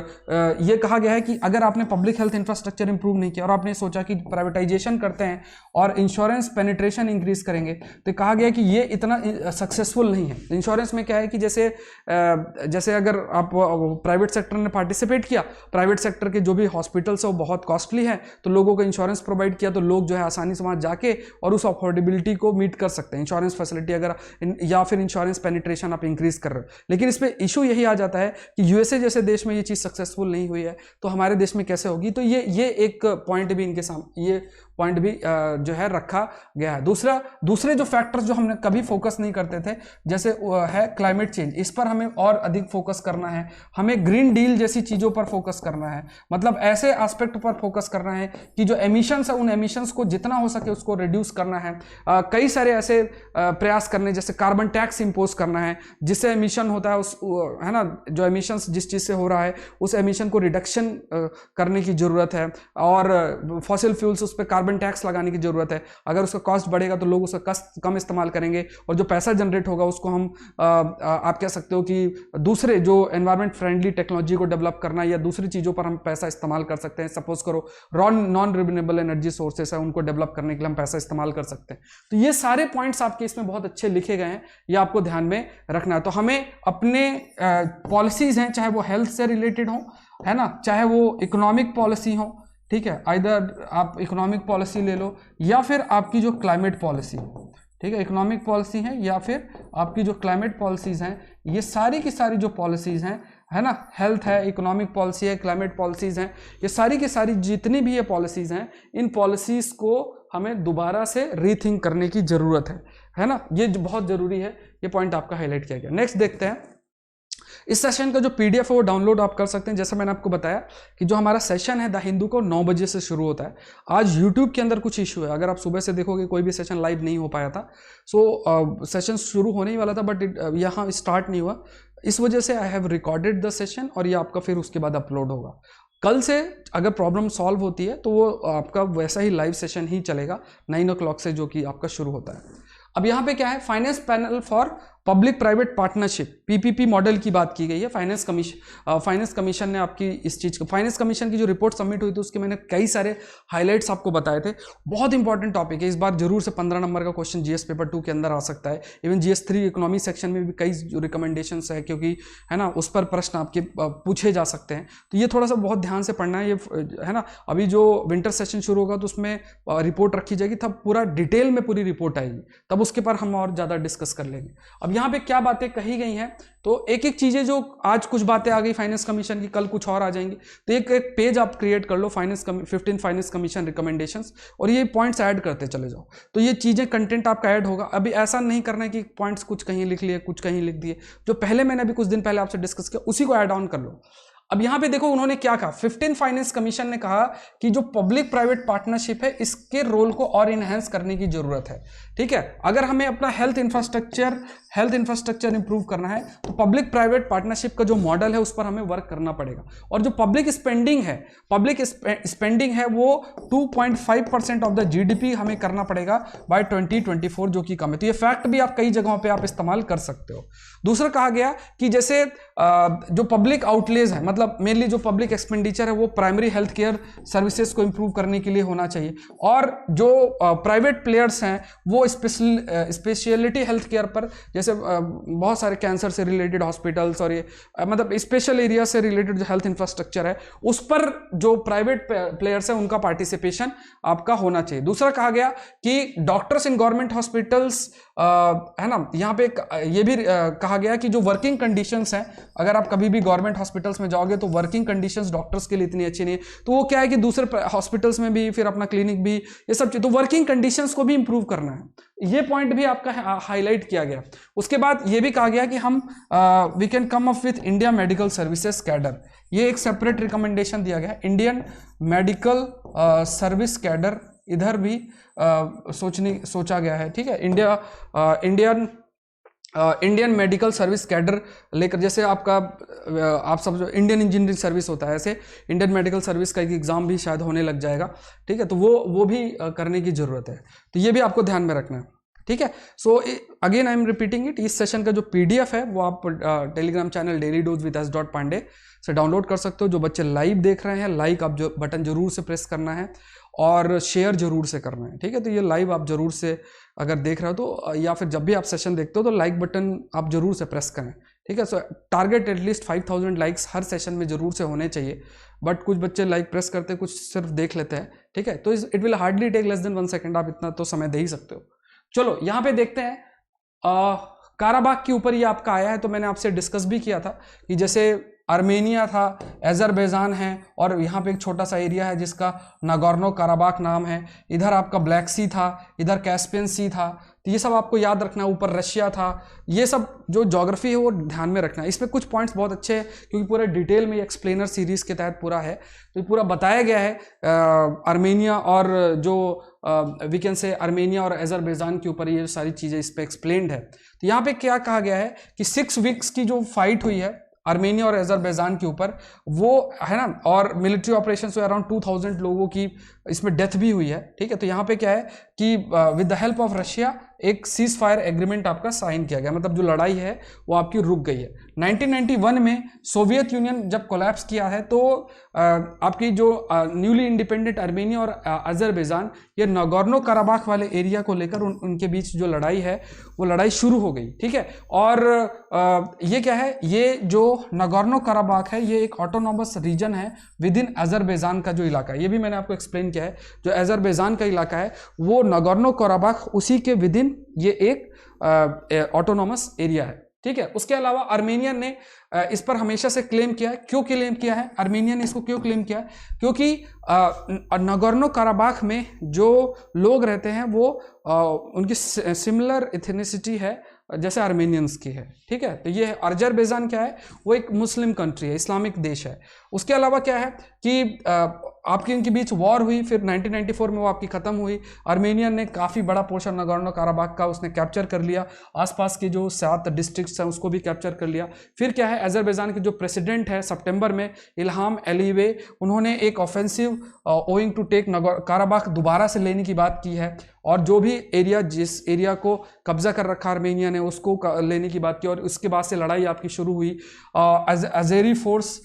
ये कहा गया है कि अगर आपने पब्लिक हेल्थ इंफ्रास्ट्रक्चर इंप्रूव नहीं किया और आपने सोचा कि प्राइवेटाइजेशन करते हैं और इंश्योरेंस पेनिट्रेशन इंक्रीज करेंगे, तो कहा गया कि ये इतना सक्सेसफुल नहीं है। इंश्योरेंस में क्या है कि जैसे अगर आप प्राइवेट सेक्टर ने पार्टिसिपेट किया, प्राइवेट सेक्टर के जो भी हॉस्पिटल्स है वो बहुत कॉस्टली है, तो लोगों को इंश्योरेंस प्रोवाइड किया तो लोग जो है आसानी से वहाँ जाके और उस अफोर्डेबिलिटी को मीट कर सकते हैं, इंश्योरेंस फैसिलिटी अगर या फिर इंश्योरेंस पेनिट्रेशन आप इंक्रीज कर रहे हो। लेकिन इस पर इशू यही आ जाता है कि यूएसए जैसे देश में ये चीज सक्सेसफुल नहीं हुई है, तो हमारे देश में कैसे होगी। तो ये एक पॉइंट भी इनके सामने, ये पॉइंट भी जो है रखा गया है। दूसरे जो फैक्टर्स जो हमने कभी फोकस नहीं करते थे, जैसे है क्लाइमेट चेंज, इस पर हमें और अधिक फोकस करना है। हमें ग्रीन डील जैसी चीजों पर फोकस करना है, मतलब ऐसे एस्पेक्ट पर फोकस करना है कि जो एमिशंस है उन एमिशंस को जितना हो सके उसको रिड्यूस करना है। कई सारे ऐसे प्रयास करने, जैसे कार्बन टैक्स इंपोज करना है, जिससे एमिशन होता है उस है ना, जो एमिशंस जिस चीज से हो रहा है उस एमिशन को रिडक्शन करने की जरूरत है। और फॉसिल फ्यूल्स उस पर कार्बन टैक्स लगाने की जरूरत है। अगर उसका कॉस्ट बढ़ेगा तो लोग उसका कम इस्तेमाल करेंगे और जो पैसा जनरेट होगा उसको हम आप कह सकते हो कि दूसरे जो एनवायरमेंट फ्रेंडली टेक्नोलॉजी को डेवलप करना या दूसरी चीजों पर हम पैसा इस्तेमाल कर सकते हैं। सपोज करो नॉन रिन्यूएबल एनर्जी सोर्सेस है, उनको डेवलप करने के लिए हम पैसा इस्तेमाल कर सकते हैं। तो ये सारे पॉइंट्स आपके इसमें बहुत अच्छे लिखे गए हैं, ये आपको ध्यान में रखना है। तो हमें अपने पॉलिसीज हैं, चाहे वो हेल्थ से रिलेटेड हो, है ना, चाहे वो इकोनॉमिक पॉलिसी हो, ठीक है, आइदर आप इकोनॉमिक पॉलिसी ले लो या फिर आपकी जो क्लाइमेट पॉलिसी, ठीक है, इकोनॉमिक पॉलिसी है या फिर आपकी जो क्लाइमेट पॉलिसीज हैं, ये सारी की सारी जो पॉलिसीज हैं, है ना, हेल्थ है, इकोनॉमिक पॉलिसी है, क्लाइमेट पॉलिसीज हैं, ये सारी की सारी जितनी भी ये पॉलिसीज हैं, इन पॉलिसीज को हमें दोबारा से रीथिंक करने की जरूरत है ना, ये बहुत जरूरी है। ये पॉइंट आपका हाईलाइट किया गया। नेक्स्ट देखते हैं, इस सेशन का जो पीडीएफ है वो डाउनलोड आप कर सकते हैं। जैसा मैंने आपको बताया कि जो हमारा सेशन है द हिंदू को 9 बजे से शुरू होता है। आज यूट्यूब के अंदर कुछ इशू है, अगर आप सुबह से देखोगे कोई भी सेशन लाइव नहीं हो पाया था। सेशन शुरू होने ही वाला था बट यहाँ स्टार्ट नहीं हुआ, इस वजह से I have recorded the session और ये आपका फिर उसके बाद अपलोड होगा। कल से अगर प्रॉब्लम सॉल्व होती है तो वो आपका वैसा ही लाइव सेशन ही चलेगा 9 o'clock से, जो कि आपका शुरू होता है। अब यहाँ पे क्या है, finance panel for public private partnership PPP model की बात की गई है। फाइनेंस कमीशन ने आपकी इस चीज को, फाइनेंस कमीशन की जो रिपोर्ट सबमिट हुई थी उसके मैंने कई सारे हाइलाइट्स आपको बताए थे। बहुत इंपॉर्टेंट टॉपिक है, इस बार जरूर से 15 नंबर का क्वेश्चन जीएस पेपर 2 के अंदर आ सकता है। इवन जीएस 3 इकोनॉमी सेक्शन में भी कई रिकमेंडेशंस है, क्योंकि है ना उस पर प्रश्न आपके पूछे जा सकते हैं। तो ये थोड़ा सा बहुत ध्यान से पढ़ना है, ये है ना। अभी जो विंटर सेशन शुरू होगा तो उसमें रिपोर्ट रखी जाएगी, तब पूरा डिटेल में पूरी रिपोर्ट आएगी, तब उसके पर हम और ज्यादा डिस्कस कर लेंगे। अब यहाँ पे क्या बातें कही गई हैं, तो एक एक चीजें, जो आज कुछ बातें आ गई फाइनेंस कमीशन की, कल कुछ और आ जाएंगी, तो एक एक पेज आप क्रिएट कर लो 15 फाइनेंस कमीशन रिकमेंडेशंस, और ये पॉइंट्स ऐड करते चले जाओ। तो ये चीजें कंटेंट आपका ऐड होगा। अभी ऐसा नहीं करना है कि पॉइंट्स कुछ कहीं लिख लिए कुछ कहीं लिख दिए, जो पहले मैंने अभी कुछ दिन पहले आपसे डिस्कस किया उसी को ऐड ऑन कर लो। अब यहां पे देखो उन्होंने क्या कहा, 15 फाइनेंस कमीशन ने कहा कि जो पब्लिक प्राइवेट पार्टनरशिप है इसके रोल को और इनहेंस करने की जरूरत है। ठीक है, अगर हमें अपना हेल्थ इंफ्रास्ट्रक्चर इंप्रूव करना है तो पब्लिक प्राइवेट पार्टनरशिप का जो मॉडल है उस पर हमें वर्क करना पड़ेगा। और जो पब्लिक स्पेंडिंग है वो 2.5% ऑफ द जीडीपी हमें करना पड़ेगा बाय 2024, जो कि कम है। तो ये फैक्ट भी आप कई जगहों पे आप इस्तेमाल कर सकते हो। दूसरा कहा गया कि जैसे जो पब्लिक आउटलेज है, मतलब मेनली जो पब्लिक एक्सपेंडिचर है वो प्राइमरी हेल्थ केयर सर्विसेज को इंप्रूव करने के लिए होना चाहिए, और जो प्राइवेट प्लेयर्स हैं वो स्पेशलिटी हेल्थ केयर पर, जैसे बहुत सारे कैंसर से रिलेटेड हॉस्पिटल्स और ये मतलब स्पेशल एरिया से रिलेटेड जो हेल्थ इंफ्रास्ट्रक्चर है उस पर जो प्राइवेट प्लेयर्स है उनका पार्टिसिपेशन आपका होना चाहिए। दूसरा कहा गया कि डॉक्टर्स इन गवर्नमेंट हॉस्पिटल्स, है ना, यहाँ पे ये भी कहा गया कि जो वर्किंग कंडीशंस हैं, अगर आप कभी भी गवर्नमेंट हॉस्पिटल्स में जाओगे जाओगे तो वर्किंग कंडीशंस डॉक्टर्स के लिए इतनी अच्छी नहीं है, तो वो क्या है कि दूसरे हॉस्पिटल्स में भी, फिर अपना क्लिनिक भी, ये सब चीज, तो वर्किंग कंडीशंस को भी इंप्रूव करना है, ये पॉइंट भी आपका हाईलाइट किया गया। उसके बाद ये भी कहा गया कि हम we can come up with India medical services cadre, ये एक सेपरेट रिकमेंडेशन दिया गया, इंडियन मेडिकल सर्विस कैडर, इधर भी सोचा गया है, ठीक है, इंडियन मेडिकल सर्विस कैडर लेकर, जैसे आपका आप सब जो इंडियन इंजीनियरिंग सर्विस होता है, ऐसे इंडियन मेडिकल सर्विस का एक एग्जाम भी शायद होने लग जाएगा, ठीक है, तो वो भी करने की जरूरत है, तो ये भी आपको ध्यान में रखना है, ठीक है। So again I am repeating it, इस सेशन का जो पीडीएफ है वो आप टेलीग्राम चैनल dailydose.with.s.pandey से डाउनलोड कर सकते हो। जो बच्चे लाइव देख रहे हैं, लाइक आप जो बटन जरूर से प्रेस करना है और शेयर जरूर से करना है, ठीक है, तो ये लाइव आप जरूर से अगर देख रहे हो तो, या फिर जब भी आप सेशन देखते हो तो लाइक बटन आप जरूर से प्रेस करें, ठीक है। सो टारगेट एटलीस्ट 5000 लाइक्स हर सेशन में जरूर से होने चाहिए, बट कुछ बच्चे लाइक प्रेस करते हैं, कुछ सिर्फ देख लेते हैं, ठीक है, तो it will hardly take less than 1 second, आप इतना तो समय दे ही सकते हो। चलो यहाँ पे देखते हैं, काराबाग के ऊपर ये आपका आया है, तो मैंने आपसे डिस्कस भी किया था कि जैसे आर्मेनिया था, अजरबैजान है, और यहाँ पे एक छोटा सा एरिया है जिसका नागोर्नो काराबाग नाम है, इधर आपका ब्लैक सी था, इधर कैस्पियन सी था, तो ये सब आपको याद रखना है, ऊपर रशिया था, ये सब जो ज्योग्राफी है वो ध्यान में रखना है। इसमें कुछ पॉइंट्स बहुत अच्छे हैं क्योंकि पूरा डिटेल में एक्सप्लेनर सीरीज के तहत पूरा है, तो ये पूरा बताया गया है आर्मेनिया और जो वी कैन से आर्मेनिया और अजरबैजान के ऊपर ये सारी चीज़ें इस पर एक्सप्लेन्ड है। तो यहाँ पे क्या कहा गया है कि 6 वीक्स की जो फाइट हुई है आर्मेनिया और अजरबैजान के ऊपर, वो है ना, और मिलिट्री ऑपरेशन से अराउंड 2000 लोगों की इसमें डेथ भी हुई है, ठीक है। तो यहाँ पे क्या है कि with the help of Russia एक सीज फायर एग्रीमेंट आपका साइन किया गया, मतलब जो लड़ाई है वो आपकी रुक गई है। 1991 में सोवियत यूनियन जब कोलैप्स किया है तो आपकी जो न्यूली इंडिपेंडेंट आर्मेनिया और अजरबैजान, ये नागोर्नो काराबाख वाले एरिया को लेकर उनके बीच जो लड़ाई है वो लड़ाई शुरू हो गई, ठीक है। और ये क्या है, ये जो नागोर्नो काराबाख है ये एक ऑटोनॉमस रीजन है विद इन अजरबैजान का जो इलाका है, ये भी मैंने आपको एक्सप्लेन किया है, जो अजरबैजान का इलाका है वो नागोर्नो काराबाख उसी के विद इन ये एक ऑटोनॉमस एरिया है, ठीक है। उसके अलावा आर्मेनियन ने इस पर हमेशा से क्लेम किया है। क्यों क्लेम किया है आर्मेनिया ने इसको, क्यों क्लेम किया है? क्योंकि नागोर्नो काराबाख में जो लोग रहते हैं वो उनकी सिमिलर एथनिसिटी है जैसे आर्मेनियंस की है, ठीक है। तो ये अजरबैजान क्या है, वो एक मुस्लिम कंट्री है, इस्लामिक देश है। उसके अलावा क्या है कि आपकी इनके बीच वॉर हुई, फिर 1994 में वो आपकी खत्म हुई। आर्मेनियन ने काफ़ी बड़ा पोर्शन नागोर्नो काराबाख का उसने कैप्चर कर लिया, आसपास के जो 7 डिस्ट्रिक्ट्स हैं उसको भी कैप्चर कर लिया। फिर क्या है, अजरबैजान के जो प्रेसिडेंट है सितंबर में, इल्हाम अलीवे, उन्होंने एक offensive owing to take Karabakh दोबारा से लेने की बात की है, और जो भी एरिया, जिस एरिया को कब्जा कर रखा आर्मेनिया ने उसको लेने की बात की, और उसके बाद से लड़ाई आपकी शुरू हुई। अजेरी फोर्स,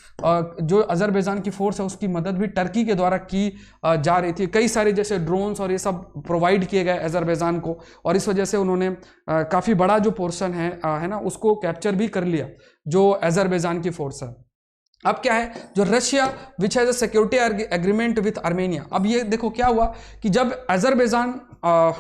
जो अजरबैजान की फोर्स है उसकी मदद भी टर्की के द्वारा की जा रही थी, कई सारे जैसे ड्रोन्स और ये सब प्रोवाइड किए गए अजरबैजान को, और इस वजह से उन्होंने काफ़ी बड़ा जो पोर्शन है ना उसको कैप्चर भी कर लिया जो अजरबैजान की फोर्स है। अब क्या है, जो Russia which has a security agreement with Armenia, अब ये देखो क्या हुआ कि जब अजरबैजान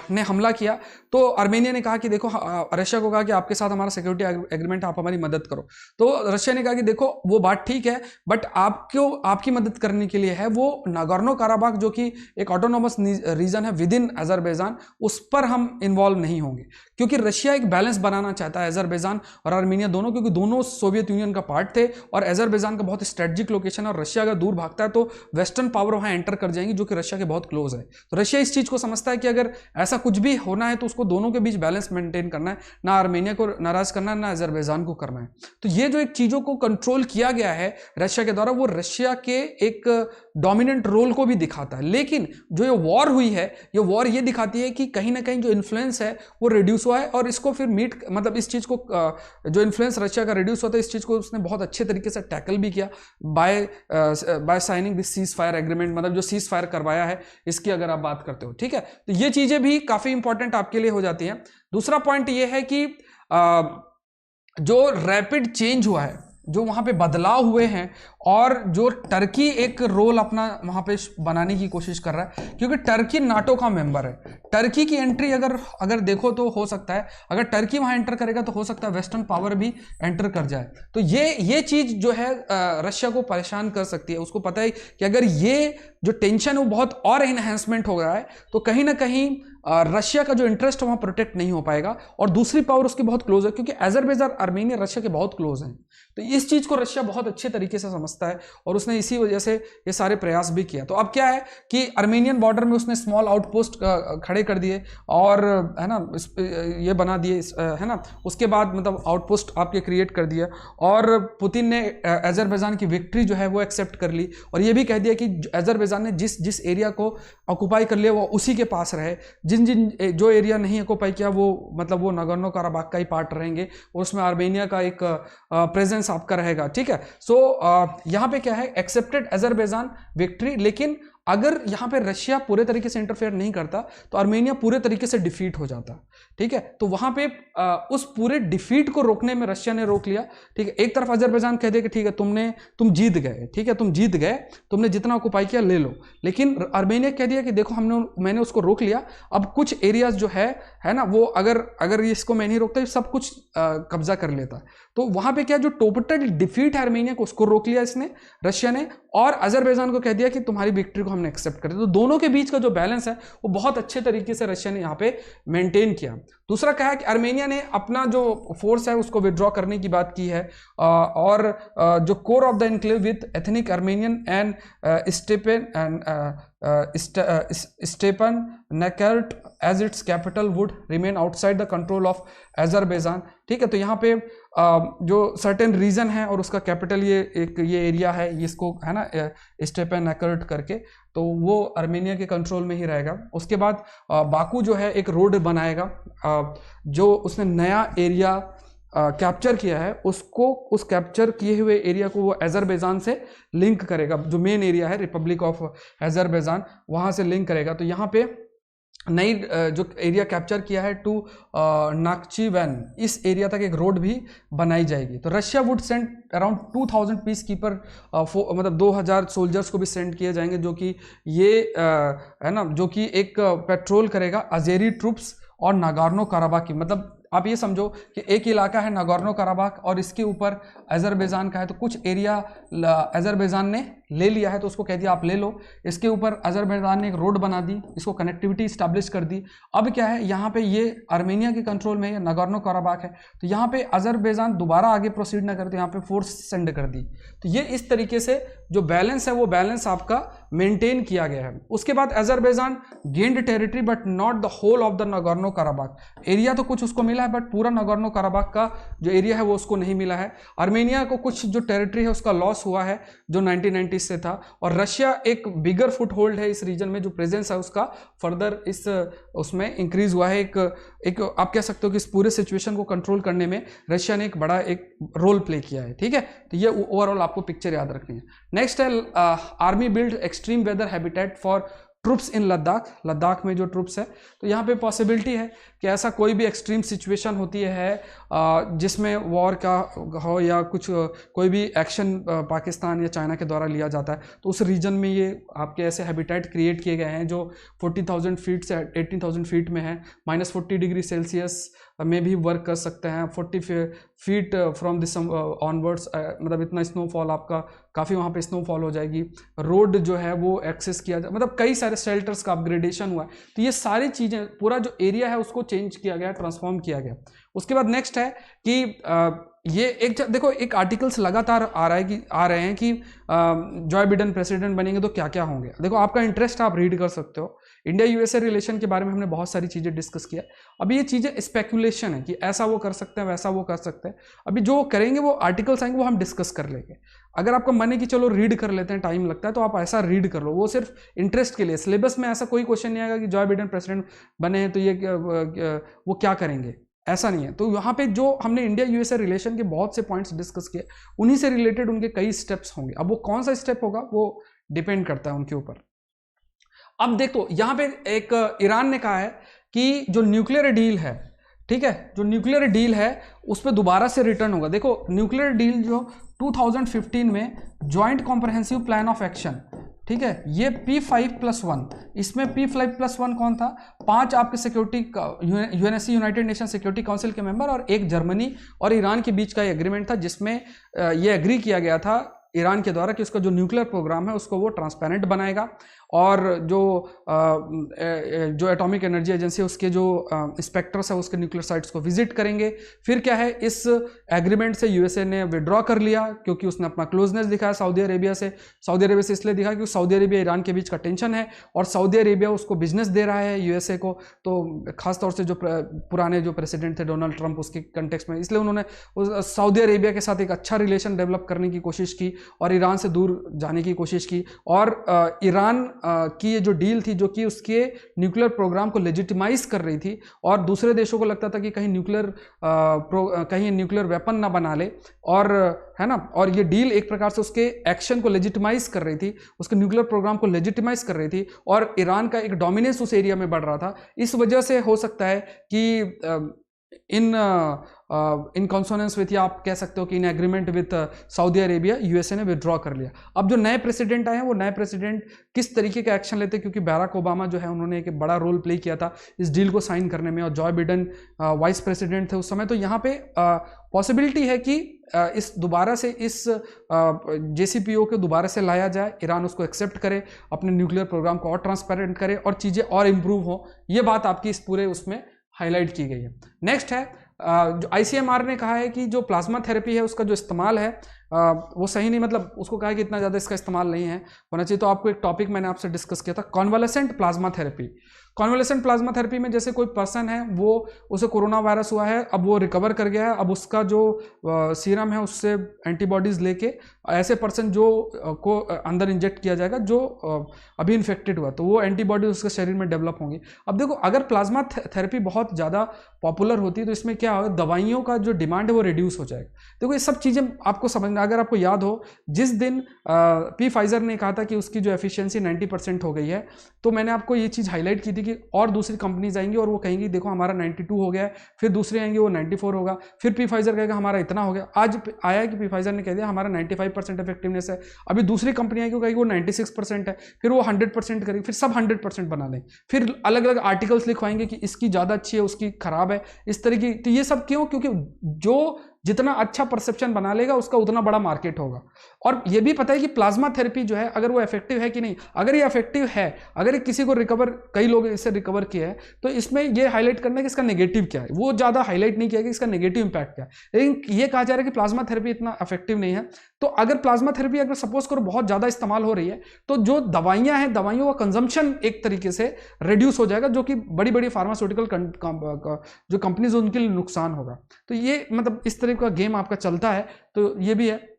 ने हमला किया तो आर्मेनिया ने कहा कि देखो, रशिया को कहा कि आपके साथ हमारा सिक्योरिटी एग्रीमेंट, आप हमारी मदद करो। तो रशिया ने कहा कि देखो वो बात ठीक है, बट आपकी मदद करने के लिए है वो नागोर्नो काराबाख जो कि एक ऑटोनोमस रीजन है विद इन अजरबैजान, उस पर हम इन्वॉल्व नहीं होंगे, क्योंकि रशिया एक बैलेंस बनाना चाहता है अजरबैजान और आर्मेनिया दोनों, क्योंकि दोनों सोवियत यूनियन का पार्ट थे, और अजरबैजान का बहुत स्ट्रेटजिक लोकेशन है, और रशिया अगर दूर भागता है तो वेस्टर्न पावर वहां एंटर कर जाएंगी जो कि रशिया के बहुत क्लोज है। तो रशिया इस चीज को समझता है कि अगर ऐसा कुछ भी होना है तो उसको दोनों के बीच बैलेंस मेंटेन करना है, ना आर्मेनिया को नाराज करना है ना अजरबैजान को करना है। तो ये जो एक चीजों को कंट्रोल किया गया है रशिया के द्वारा, वो रशिया के एक डोमिनेंट रोल को भी दिखाता है। लेकिन जो ये वॉर हुई है, ये वॉर ये दिखाती है कि कहीं ना कहीं जो इन्फ्लुएंस है वो रिड्यूस हुआ है, और इसको फिर मतलब इस चीज को जो इन्फ्लुएंस रशिया का रिड्यूस होता है, इस चीज को उसने बहुत अच्छे तरीके से टैकल भी किया by signing this ceasefire agreement, मतलब जो सीज फायर करवाया है इसकी अगर आप बात करते हो, ठीक है। तो ये चीजें भी काफी इंपॉर्टेंट आपके लिए हो जाती हैं। दूसरा पॉइंट ये है कि जो रैपिड चेंज हुआ है जो वहाँ पे बदलाव हुए हैं और जो टर्की एक रोल अपना वहाँ पे बनाने की कोशिश कर रहा है, क्योंकि टर्की नाटो का मेंबर है। टर्की की एंट्री अगर देखो तो हो सकता है, अगर टर्की वहाँ एंटर करेगा तो हो सकता है वेस्टर्न पावर भी एंटर कर जाए। तो ये चीज़ जो है रशिया को परेशान कर सकती है। उसको पता है कि अगर ये जो टेंशन है वो बहुत और इनहेंसमेंट हो रहा है तो कहीं ना कहीं रशिया का जो इंटरेस्ट है वहाँ प्रोटेक्ट नहीं हो पाएगा। और दूसरी पावर उसकी बहुत क्लोज है, क्योंकि अजरबैजान आर्मेनिया रशिया के बहुत क्लोज हैं। तो इस चीज़ को रशिया बहुत अच्छे तरीके से समझता है और उसने इसी वजह से ये सारे प्रयास भी किया। तो अब क्या है कि आर्मेनियन बॉर्डर में उसने स्मॉल आउटपोस्ट खड़े कर दिए और है ना ये बना दिए है ना, उसके बाद मतलब आउटपोस्ट आपके क्रिएट कर दिया। और पुतिन ने अजरबैजान की विक्ट्री जो है वो एक्सेप्ट कर ली और ये भी कह दिया कि अजरबैजान ने जिस एरिया को ऑक्युपाई कर लिया वो उसी के पास रहे, जो एरिया नहीं ऑक्युपाई किया वो मतलब वो नागोर्नो काराबाख का ही पार्ट रहेंगे और उसमें आर्मेनिया का एक प्रेजेंस आपका रहेगा। ठीक है, सो यहाँ पे क्या है, एक्सेप्टेड अजरबैजान विक्ट्री। लेकिन अगर यहाँ पे रशिया पूरे तरीके से इंटरफेयर नहीं करता तो आर्मेनिया पूरे तरीके से डिफीट हो जाता। ठीक है, तो वहां पे उस पूरे डिफीट को रोकने में रशिया ने रोक लिया। ठीक है, एक तरफ अजरबैजान कह दिया कि ठीक है तुम जीत गए, ठीक है तुम जीत गए, तुमने जितना ऑक्युपाई किया ले लो। लेकिन आर्मेनिया कह दिया कि देखो मैंने उसको रोक लिया, अब कुछ एरियाज जो है ना वो अगर इसको मैं नहीं रोकता सब कुछ कब्जा कर लेता। तो वहां पे क्या जो टोटल डिफीट है आर्मेनिया को, उसको रोक लिया इसने रशिया ने, और अजरबैजान को कह दिया कि तुम्हारी विक्ट्री को हमने एक्सेप्ट कर दिया। तो दोनों के बीच का जो बैलेंस है वो बहुत अच्छे तरीके से रशिया ने यहाँ पे मेंटेन किया। दूसरा क्या है कि आर्मेनिया ने अपना जो फोर्स है उसको विड्रॉ करने की बात की है और जो core of the enclave with ethnic Armenian and Stepanakert as its capital would remain outside the control of Azerbaijan. ठीक है, तो यहाँ पे जो सर्टेन रीजन है और उसका कैपिटल ये एरिया है, इसको है ना स्टेपन नेकर्ट करके, तो वो आर्मेनिया के कंट्रोल में ही रहेगा। उसके बाद बाकू जो है एक रोड बनाएगा, जो उसने नया एरिया कैप्चर किया है उसको, उस कैप्चर किए हुए एरिया को वो अजरबैजान से लिंक करेगा। जो मेन एरिया है रिपब्लिक ऑफ अजरबैजान वहाँ से लिंक करेगा। तो यहाँ पे नई जो एरिया कैप्चर किया है टू नाक्चीवैन, इस एरिया तक एक रोड भी बनाई जाएगी। तो Russia would send around 2000 piece keeper, मतलब 2000 सोल्जर्स को भी सेंड किए जाएंगे, जो कि ये है ना जो कि एक पेट्रोल करेगा अजेरी ट्रूप्स और नागोर्नो काराबाख की। मतलब आप ये समझो कि एक इलाका है नागोर्नो काराबाख और इसके ऊपर अजरबैजान का है, तो कुछ एरिया अजरबैजान ने ले लिया है तो उसको कह दिया आप ले लो। इसके ऊपर अजरबैजान ने एक रोड बना दी, इसको कनेक्टिविटी स्टैब्लिश कर दी। अब क्या है, यहाँ पे ये आर्मेनिया के कंट्रोल में है, नागोर्नो काराबाख है, तो यहाँ पे अजरबैजान दोबारा आगे प्रोसीड ना करे तो यहाँ पे फोर्स सेंड कर दी। तो ये इस तरीके से जो बैलेंस है वो बैलेंस आपका मेंटेन किया गया है। उसके बाद Azerbaijan gained territory but not the whole of the Nagorno Karabakh. Area तो कुछ उसको मिला है बट पूरा नागोर्नो काराबाख का जो एरिया है वो उसको नहीं मिला है। आर्मेनिया को कुछ जो टेरिटरी है उसका लॉस हुआ है जो 1990 से था, और रशिया एक बिगर फुट होल्ड है इस रीजन में, जो प्रेजेंस है उसका फर्दर इस उसमें इंक्रीज हुआ है। एक आप कह सकते हो कि इस पूरे सिचुएशन को कंट्रोल करने में रशिया ने एक बड़ा एक रोल प्ले किया है। ठीक है, तो ये ओवरऑल आपको पिक्चर याद रखनी है। नेक्स्ट है army build extreme weather habitat for troops in Ladakh. Ladakh में जो ट्रूप्स है, तो यहाँ पे पॉसिबिलिटी है कि ऐसा कोई भी एक्सट्रीम सिचुएशन होती है जिसमें वॉर का हो या कुछ कोई भी एक्शन पाकिस्तान या चाइना के द्वारा लिया जाता है, तो उस रीजन में ये आपके ऐसे हैबिटेट क्रिएट किए गए हैं जो 40,000 फीट से 18,000 फीट में है, -40 डिग्री सेल्सियस में भी वर्क कर सकते हैं। 40 फीट फ्रॉम दिस ऑनवर्ड्स, मतलब इतना स्नोफॉल आपका काफ़ी वहाँ पे स्नोफॉल हो जाएगी। रोड जो है वो एक्सेस किया जाए, मतलब कई सारे शेल्टर्स का अपग्रेडेशन हुआ है। तो ये सारी चीज़ें, पूरा जो एरिया है उसको चेंज किया गया, ट्रांसफॉर्म किया गया। उसके बाद नेक्स्ट है कि ये एक देखो एक आर्टिकल्स लगातार आ रहे हैं कि जॉय बिडेन प्रेसिडेंट बनेंगे तो क्या क्या होंगे। देखो आपका इंटरेस्ट आप रीड कर सकते हो। इंडिया यूएसए रिलेशन के बारे में हमने बहुत सारी चीज़ें डिस्कस किया। अभी ये चीज़ें स्पेकुलेशन है कि ऐसा वो कर सकते हैं, वैसा वो कर सकते हैं। अभी जो करेंगे वो आर्टिकल्स आएंगे वो हम डिस्कस कर लेंगे। अगर आपका मन है कि चलो रीड कर लेते हैं, टाइम लगता है, तो आप ऐसा रीड कर लो, वो सिर्फ इंटरेस्ट के लिए। सिलेबस में ऐसा कोई क्वेश्चन नहीं आएगा कि जॉय बिडेन प्रेसिडेंट बने हैं तो ये वो क्या करेंगे, ऐसा नहीं है। तो यहाँ पे जो हमने इंडिया यूएसए रिलेशन के बहुत से पॉइंट्स डिस्कस किए, उन्हीं से रिलेटेड उनके कई स्टेप्स होंगे। अब वो कौन सा स्टेप होगा वो डिपेंड करता है उनके ऊपर। अब देखो यहाँ पे एक ईरान ने कहा है कि जो न्यूक्लियर डील है, ठीक है, जो न्यूक्लियर डील है उस पर दोबारा से रिटर्न होगा। देखो न्यूक्लियर डील जो 2015 में joint comprehensive plan of action, ठीक है, ये P5+1, इसमें P5+1 कौन था? 5 आपके security UNSC United nation security council के मेंबर और एक जर्मनी और ईरान के बीच का एग्रीमेंट था, जिसमें ये एग्री किया गया था ईरान के द्वारा कि उसका जो न्यूक्लियर प्रोग्राम है उसको वो ट्रांसपेरेंट बनाएगा और जो एटॉमिक एनर्जी एजेंसी है उसके जो इंस्पेक्टर्स है उसके न्यूक्लियर साइट्स को विजिट करेंगे। फिर क्या है, इस एग्रीमेंट से यूएसए ने विड्रॉ कर लिया क्योंकि उसने अपना क्लोजनेस दिखाया सऊदी अरेबिया से। सऊदी अरेबिया से इसलिए दिखा क्योंकि सऊदी अरेबिया ईरान के बीच का टेंशन है और सऊदी अरेबिया उसको बिजनेस दे रहा है यूएसए को, तो खासतौर से जो पुराने जो प्रेसिडेंट थे डोनाल्ड ट्रंप, उसके कंटेक्स्ट में इसलिए उन्होंने सऊदी अरेबिया के साथ एक अच्छा रिलेशन डेवलप करने की कोशिश की और ईरान से दूर जाने की कोशिश की। और ईरान की ये जो डील थी जो कि उसके न्यूक्लियर प्रोग्राम को लेजिटिमाइज कर रही थी और दूसरे देशों को लगता था कि कहीं न्यूक्लियर वेपन ना बना ले, और है ना, और ये डील एक प्रकार से उसके एक्शन को लेजिटिमाइज कर रही थी, उसके न्यूक्लियर प्रोग्राम को लेजिटिमाइज कर रही थी और ईरान का एक डोमिनेंस उस एरिया में बढ़ रहा था। इस वजह से हो सकता है कि इन कॉन्सोनेंस विथ, या आप कह सकते हो कि in agreement with Saudi Arabia USA ने विड्रॉ कर लिया। अब जो नए प्रेसिडेंट आए हैं वो नए प्रेसिडेंट किस तरीके का एक्शन लेते हैं, क्योंकि बैराक ओबामा जो है उन्होंने एक बड़ा रोल प्ले किया था इस डील को साइन करने में और जॉय बिडेन वाइस प्रेसिडेंट थे उस समय। तो यहाँ पे पॉसिबिलिटी है कि इस दोबारा से इस JCPOA को दोबारा से लाया जाए, ईरान उसको एक्सेप्ट करे, अपने न्यूक्लियर प्रोग्राम को और ट्रांसपेरेंट करे और चीज़ें और इम्प्रूव हो। ये बात आपकी इस पूरे उसमें हाईलाइट की गई है। नेक्स्ट है जो ICMR ने कहा है कि जो प्लाज्मा थेरेपी है उसका जो इस्तेमाल है वो सही नहीं, मतलब उसको कहा है कि इतना ज़्यादा इसका इस्तेमाल नहीं है होना चाहिए। तो आपको एक टॉपिक मैंने आपसे डिस्कस किया था, convalescent plasma therapy. Convalescent plasma therapy में जैसे कोई पर्सन है, वो उसे कोरोना वायरस हुआ है, अब वो रिकवर कर गया है, अब उसका जो सीरम है उससे एंटीबॉडीज लेके ऐसे पर्सन जो को अंदर इंजेक्ट किया जाएगा जो अभी इन्फेक्टेड हुआ, तो वो एंटीबॉडीज उसके शरीर में डेवलप होंगी। अब देखो, अगर प्लाज्मा थेरेपी बहुत ज़्यादा पॉपुलर होती है तो इसमें क्या होगा, दवाइयों का जो डिमांड है वो रिड्यूस हो जाएगा। देखो, ये सब चीज़ें आपको समझना। अगर आपको याद हो, जिस दिन फाइजर ने कहा था कि उसकी जो एफिशिएंसी 90% हो गई है, तो मैंने आपको ये चीज़ हाईलाइट की थी कि और दूसरी कंपनीज आएंगी और वो कहेंगी देखो हमारा 92 हो गया है, फिर दूसरे आएंगे वो 94 होगा, फिर फाइजर कहेगा हमारा इतना हो गया। आज आया है कि फाइजर ने कह दिया हमारा 95% इफेक्टिवनेस है। अभी दूसरी कंपनी आएगी वो कहेगी वो 96% है, फिर वो 100% करेगी, फिर सब 100% बना दें, फिर अलग अलग आर्टिकल्स लिखवाएंगे कि इसकी ज़्यादा अच्छी है, उसकी खराब है, इस तरीके। तो ये सब क्यों? क्योंकि जो जितना अच्छा परसेप्शन बना लेगा उसका उतना बड़ा मार्केट होगा। और ये भी पता है कि प्लाज्मा थेरेपी जो है अगर वो इफेक्टिव है कि नहीं, अगर ये इफेक्टिव है, अगर किसी को रिकवर, कई लोग इससे रिकवर किए हैं, तो इसमें ये हाईलाइट करना है कि इसका नेगेटिव क्या है। वो ज़्यादा हाईलाइट नहीं किया कि इसका नेगेटिव इंपैक्ट क्या है, लेकिन ये कहा जा रहा है कि प्लाज्मा थेरेपी इतना इफेक्टिव नहीं है। तो अगर प्लाज्मा थेरेपी अगर सपोज करो बहुत ज़्यादा इस्तेमाल हो रही है, तो जो दवाइयाँ हैं, दवाइयों का कंजम्पशन एक तरीके से रिड्यूस हो जाएगा, जो कि बड़ी बड़ी फार्मास्यूटिकल जो कंपनीज उनके लिए नुकसान होगा। तो ये मतलब इस तरह का गेम आपका चलता है, तो ये भी है।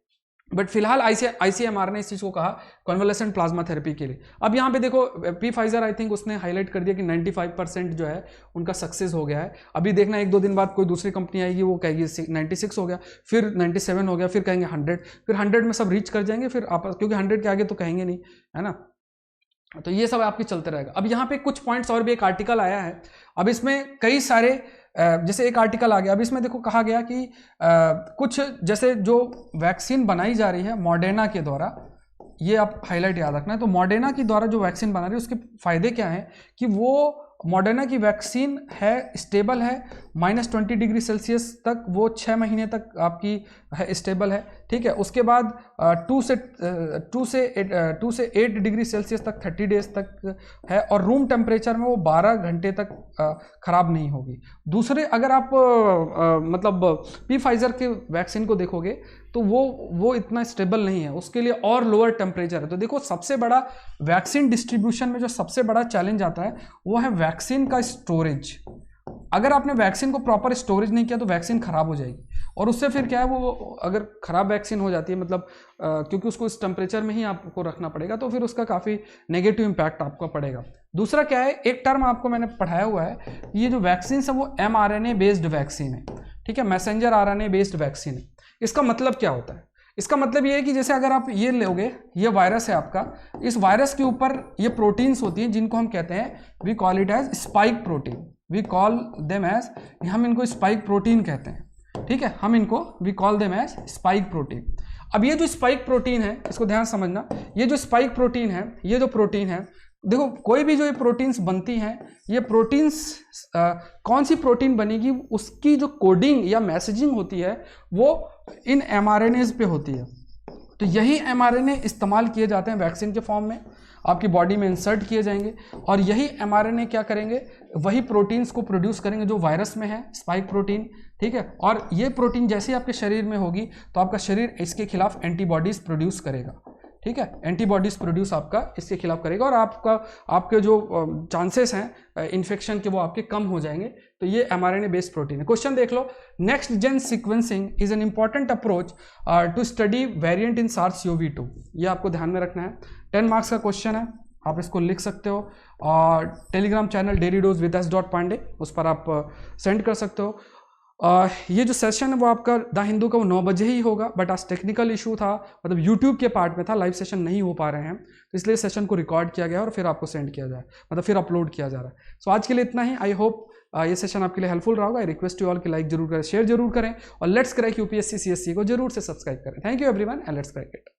बट फिलहाल ICMR ने इस चीज़ को कहा कॉन्वलेसेंट प्लाज्मा थेरेपी के लिए। अब यहाँ पे देखो, फाइजर आई थिंक उसने हाईलाइट कर दिया कि 95% जो है उनका सक्सेस हो गया है। अभी देखना 1-2 दिन बाद कोई दूसरी कंपनी आएगी, वो कहेगी 96 हो गया, फिर 97 हो गया, फिर कहेंगे 100, फिर 100 में सब रीच कर जाएंगे, फिर आप, क्योंकि 100 के आगे तो कहेंगे नहीं, है ना। तो ये सब आपकी चलते रहेगा। अब यहाँ पे कुछ पॉइंट्स और भी, एक आर्टिकल आया है, अब इसमें कई सारे जैसे एक आर्टिकल आ गया, अब इसमें देखो कहा गया कि कुछ जैसे जो वैक्सीन बनाई जा रही है मॉडर्ना के द्वारा, ये आप हाईलाइट याद रखना है। तो मॉडर्ना के द्वारा जो वैक्सीन बना रही है उसके फायदे क्या हैं कि वो मॉडर्ना की वैक्सीन है स्टेबल है, -20 डिग्री सेल्सियस तक वो 6 महीने तक आपकी है स्टेबल है, ठीक है। उसके बाद 2 से 8 डिग्री सेल्सियस तक 30 डेज तक है, और रूम टेम्परेचर में वो 12 घंटे तक खराब नहीं होगी। दूसरे अगर आप मतलब फाइजर के वैक्सीन को देखोगे तो वो इतना स्टेबल नहीं है, उसके लिए और लोअर टेम्परेचर है। तो देखो, सबसे बड़ा वैक्सीन डिस्ट्रीब्यूशन में जो सबसे बड़ा चैलेंज आता है वो है वैक्सीन का स्टोरेज। अगर आपने वैक्सीन को प्रॉपर स्टोरेज नहीं किया तो वैक्सीन खराब हो जाएगी, और उससे फिर क्या है, वो अगर खराब वैक्सीन हो जाती है, मतलब क्योंकि उसको इस टेम्परेचर में ही आपको रखना पड़ेगा, तो फिर उसका काफ़ी नेगेटिव इंपैक्ट आपको पड़ेगा। दूसरा क्या है, एक टर्म आपको मैंने पढ़ाया हुआ है, ये जो वैक्सीन है वो mRNA बेस्ड वैक्सीन है, ठीक है, मैसेंजर RNA बेस्ड वैक्सीन है। इसका मतलब क्या होता है? इसका मतलब ये है कि जैसे अगर आप ये लोगे, ये वायरस है आपका, इस वायरस के ऊपर ये प्रोटीन्स होती हैं जिनको हम कहते हैं, we call it as spike protein, we call them as, हम इनको स्पाइक प्रोटीन कहते हैं, ठीक है, हम इनको we call them as spike protein. अब ये जो स्पाइक प्रोटीन है, इसको ध्यान समझना, ये जो स्पाइक प्रोटीन है, ये जो प्रोटीन है, देखो कोई भी जो ये प्रोटीन्स बनती हैं, ये प्रोटीन्स कौन सी प्रोटीन बनेगी, उसकी जो कोडिंग या मैसेजिंग होती है वो इन mRNAs पे होती है। तो यही mRNA इस्तेमाल किए जाते हैं वैक्सीन के फॉर्म में, आपकी बॉडी में इंसर्ट किए जाएंगे और यही mRNA क्या करेंगे, वही प्रोटीन्स को प्रोड्यूस करेंगे जो वायरस में है, स्पाइक प्रोटीन, ठीक है। और ये प्रोटीन जैसे ही आपके शरीर में होगी तो आपका शरीर इसके खिलाफ एंटीबॉडीज प्रोड्यूस करेगा, ठीक है, एंटीबॉडीज प्रोड्यूस आपका इसके खिलाफ करेगा और आपके जो चांसेस हैं इन्फेक्शन के वो आपके कम हो जाएंगे। तो ये mRNA बेस्ड प्रोटीन है। क्वेश्चन देख लो, next gen sequencing is an important approach to study variant in SARS-CoV-2। ये आपको ध्यान में रखना है, 10 मार्क्स का क्वेश्चन है, आप इसको लिख सकते हो और टेलीग्राम चैनल dailydose.with.s.pandey उस पर आप सेंड कर सकते हो। ये जो सेशन है वो आपका द हिंदू का वो 9 बजे ही होगा, बट आज टेक्निकल इशू था, मतलब यूट्यूब के पार्ट में था, लाइव सेशन नहीं हो पा रहे हैं, तो इसलिए सेशन को रिकॉर्ड किया गया और फिर आपको सेंड किया जाए, मतलब फिर अपलोड किया जा रहा है। सो आज के लिए इतना ही। आई होप ये सेशन आपके लिए हेल्पफुल रहा होगा। आई रिक्वेस्ट यू ऑल कि लाइक जरूर करें, शेयर जरूर करें और लेट्स क्रैक यूपीएससी CSC को जरूर से सब्सक्राइब करें। Thank you everyone and let's crack it.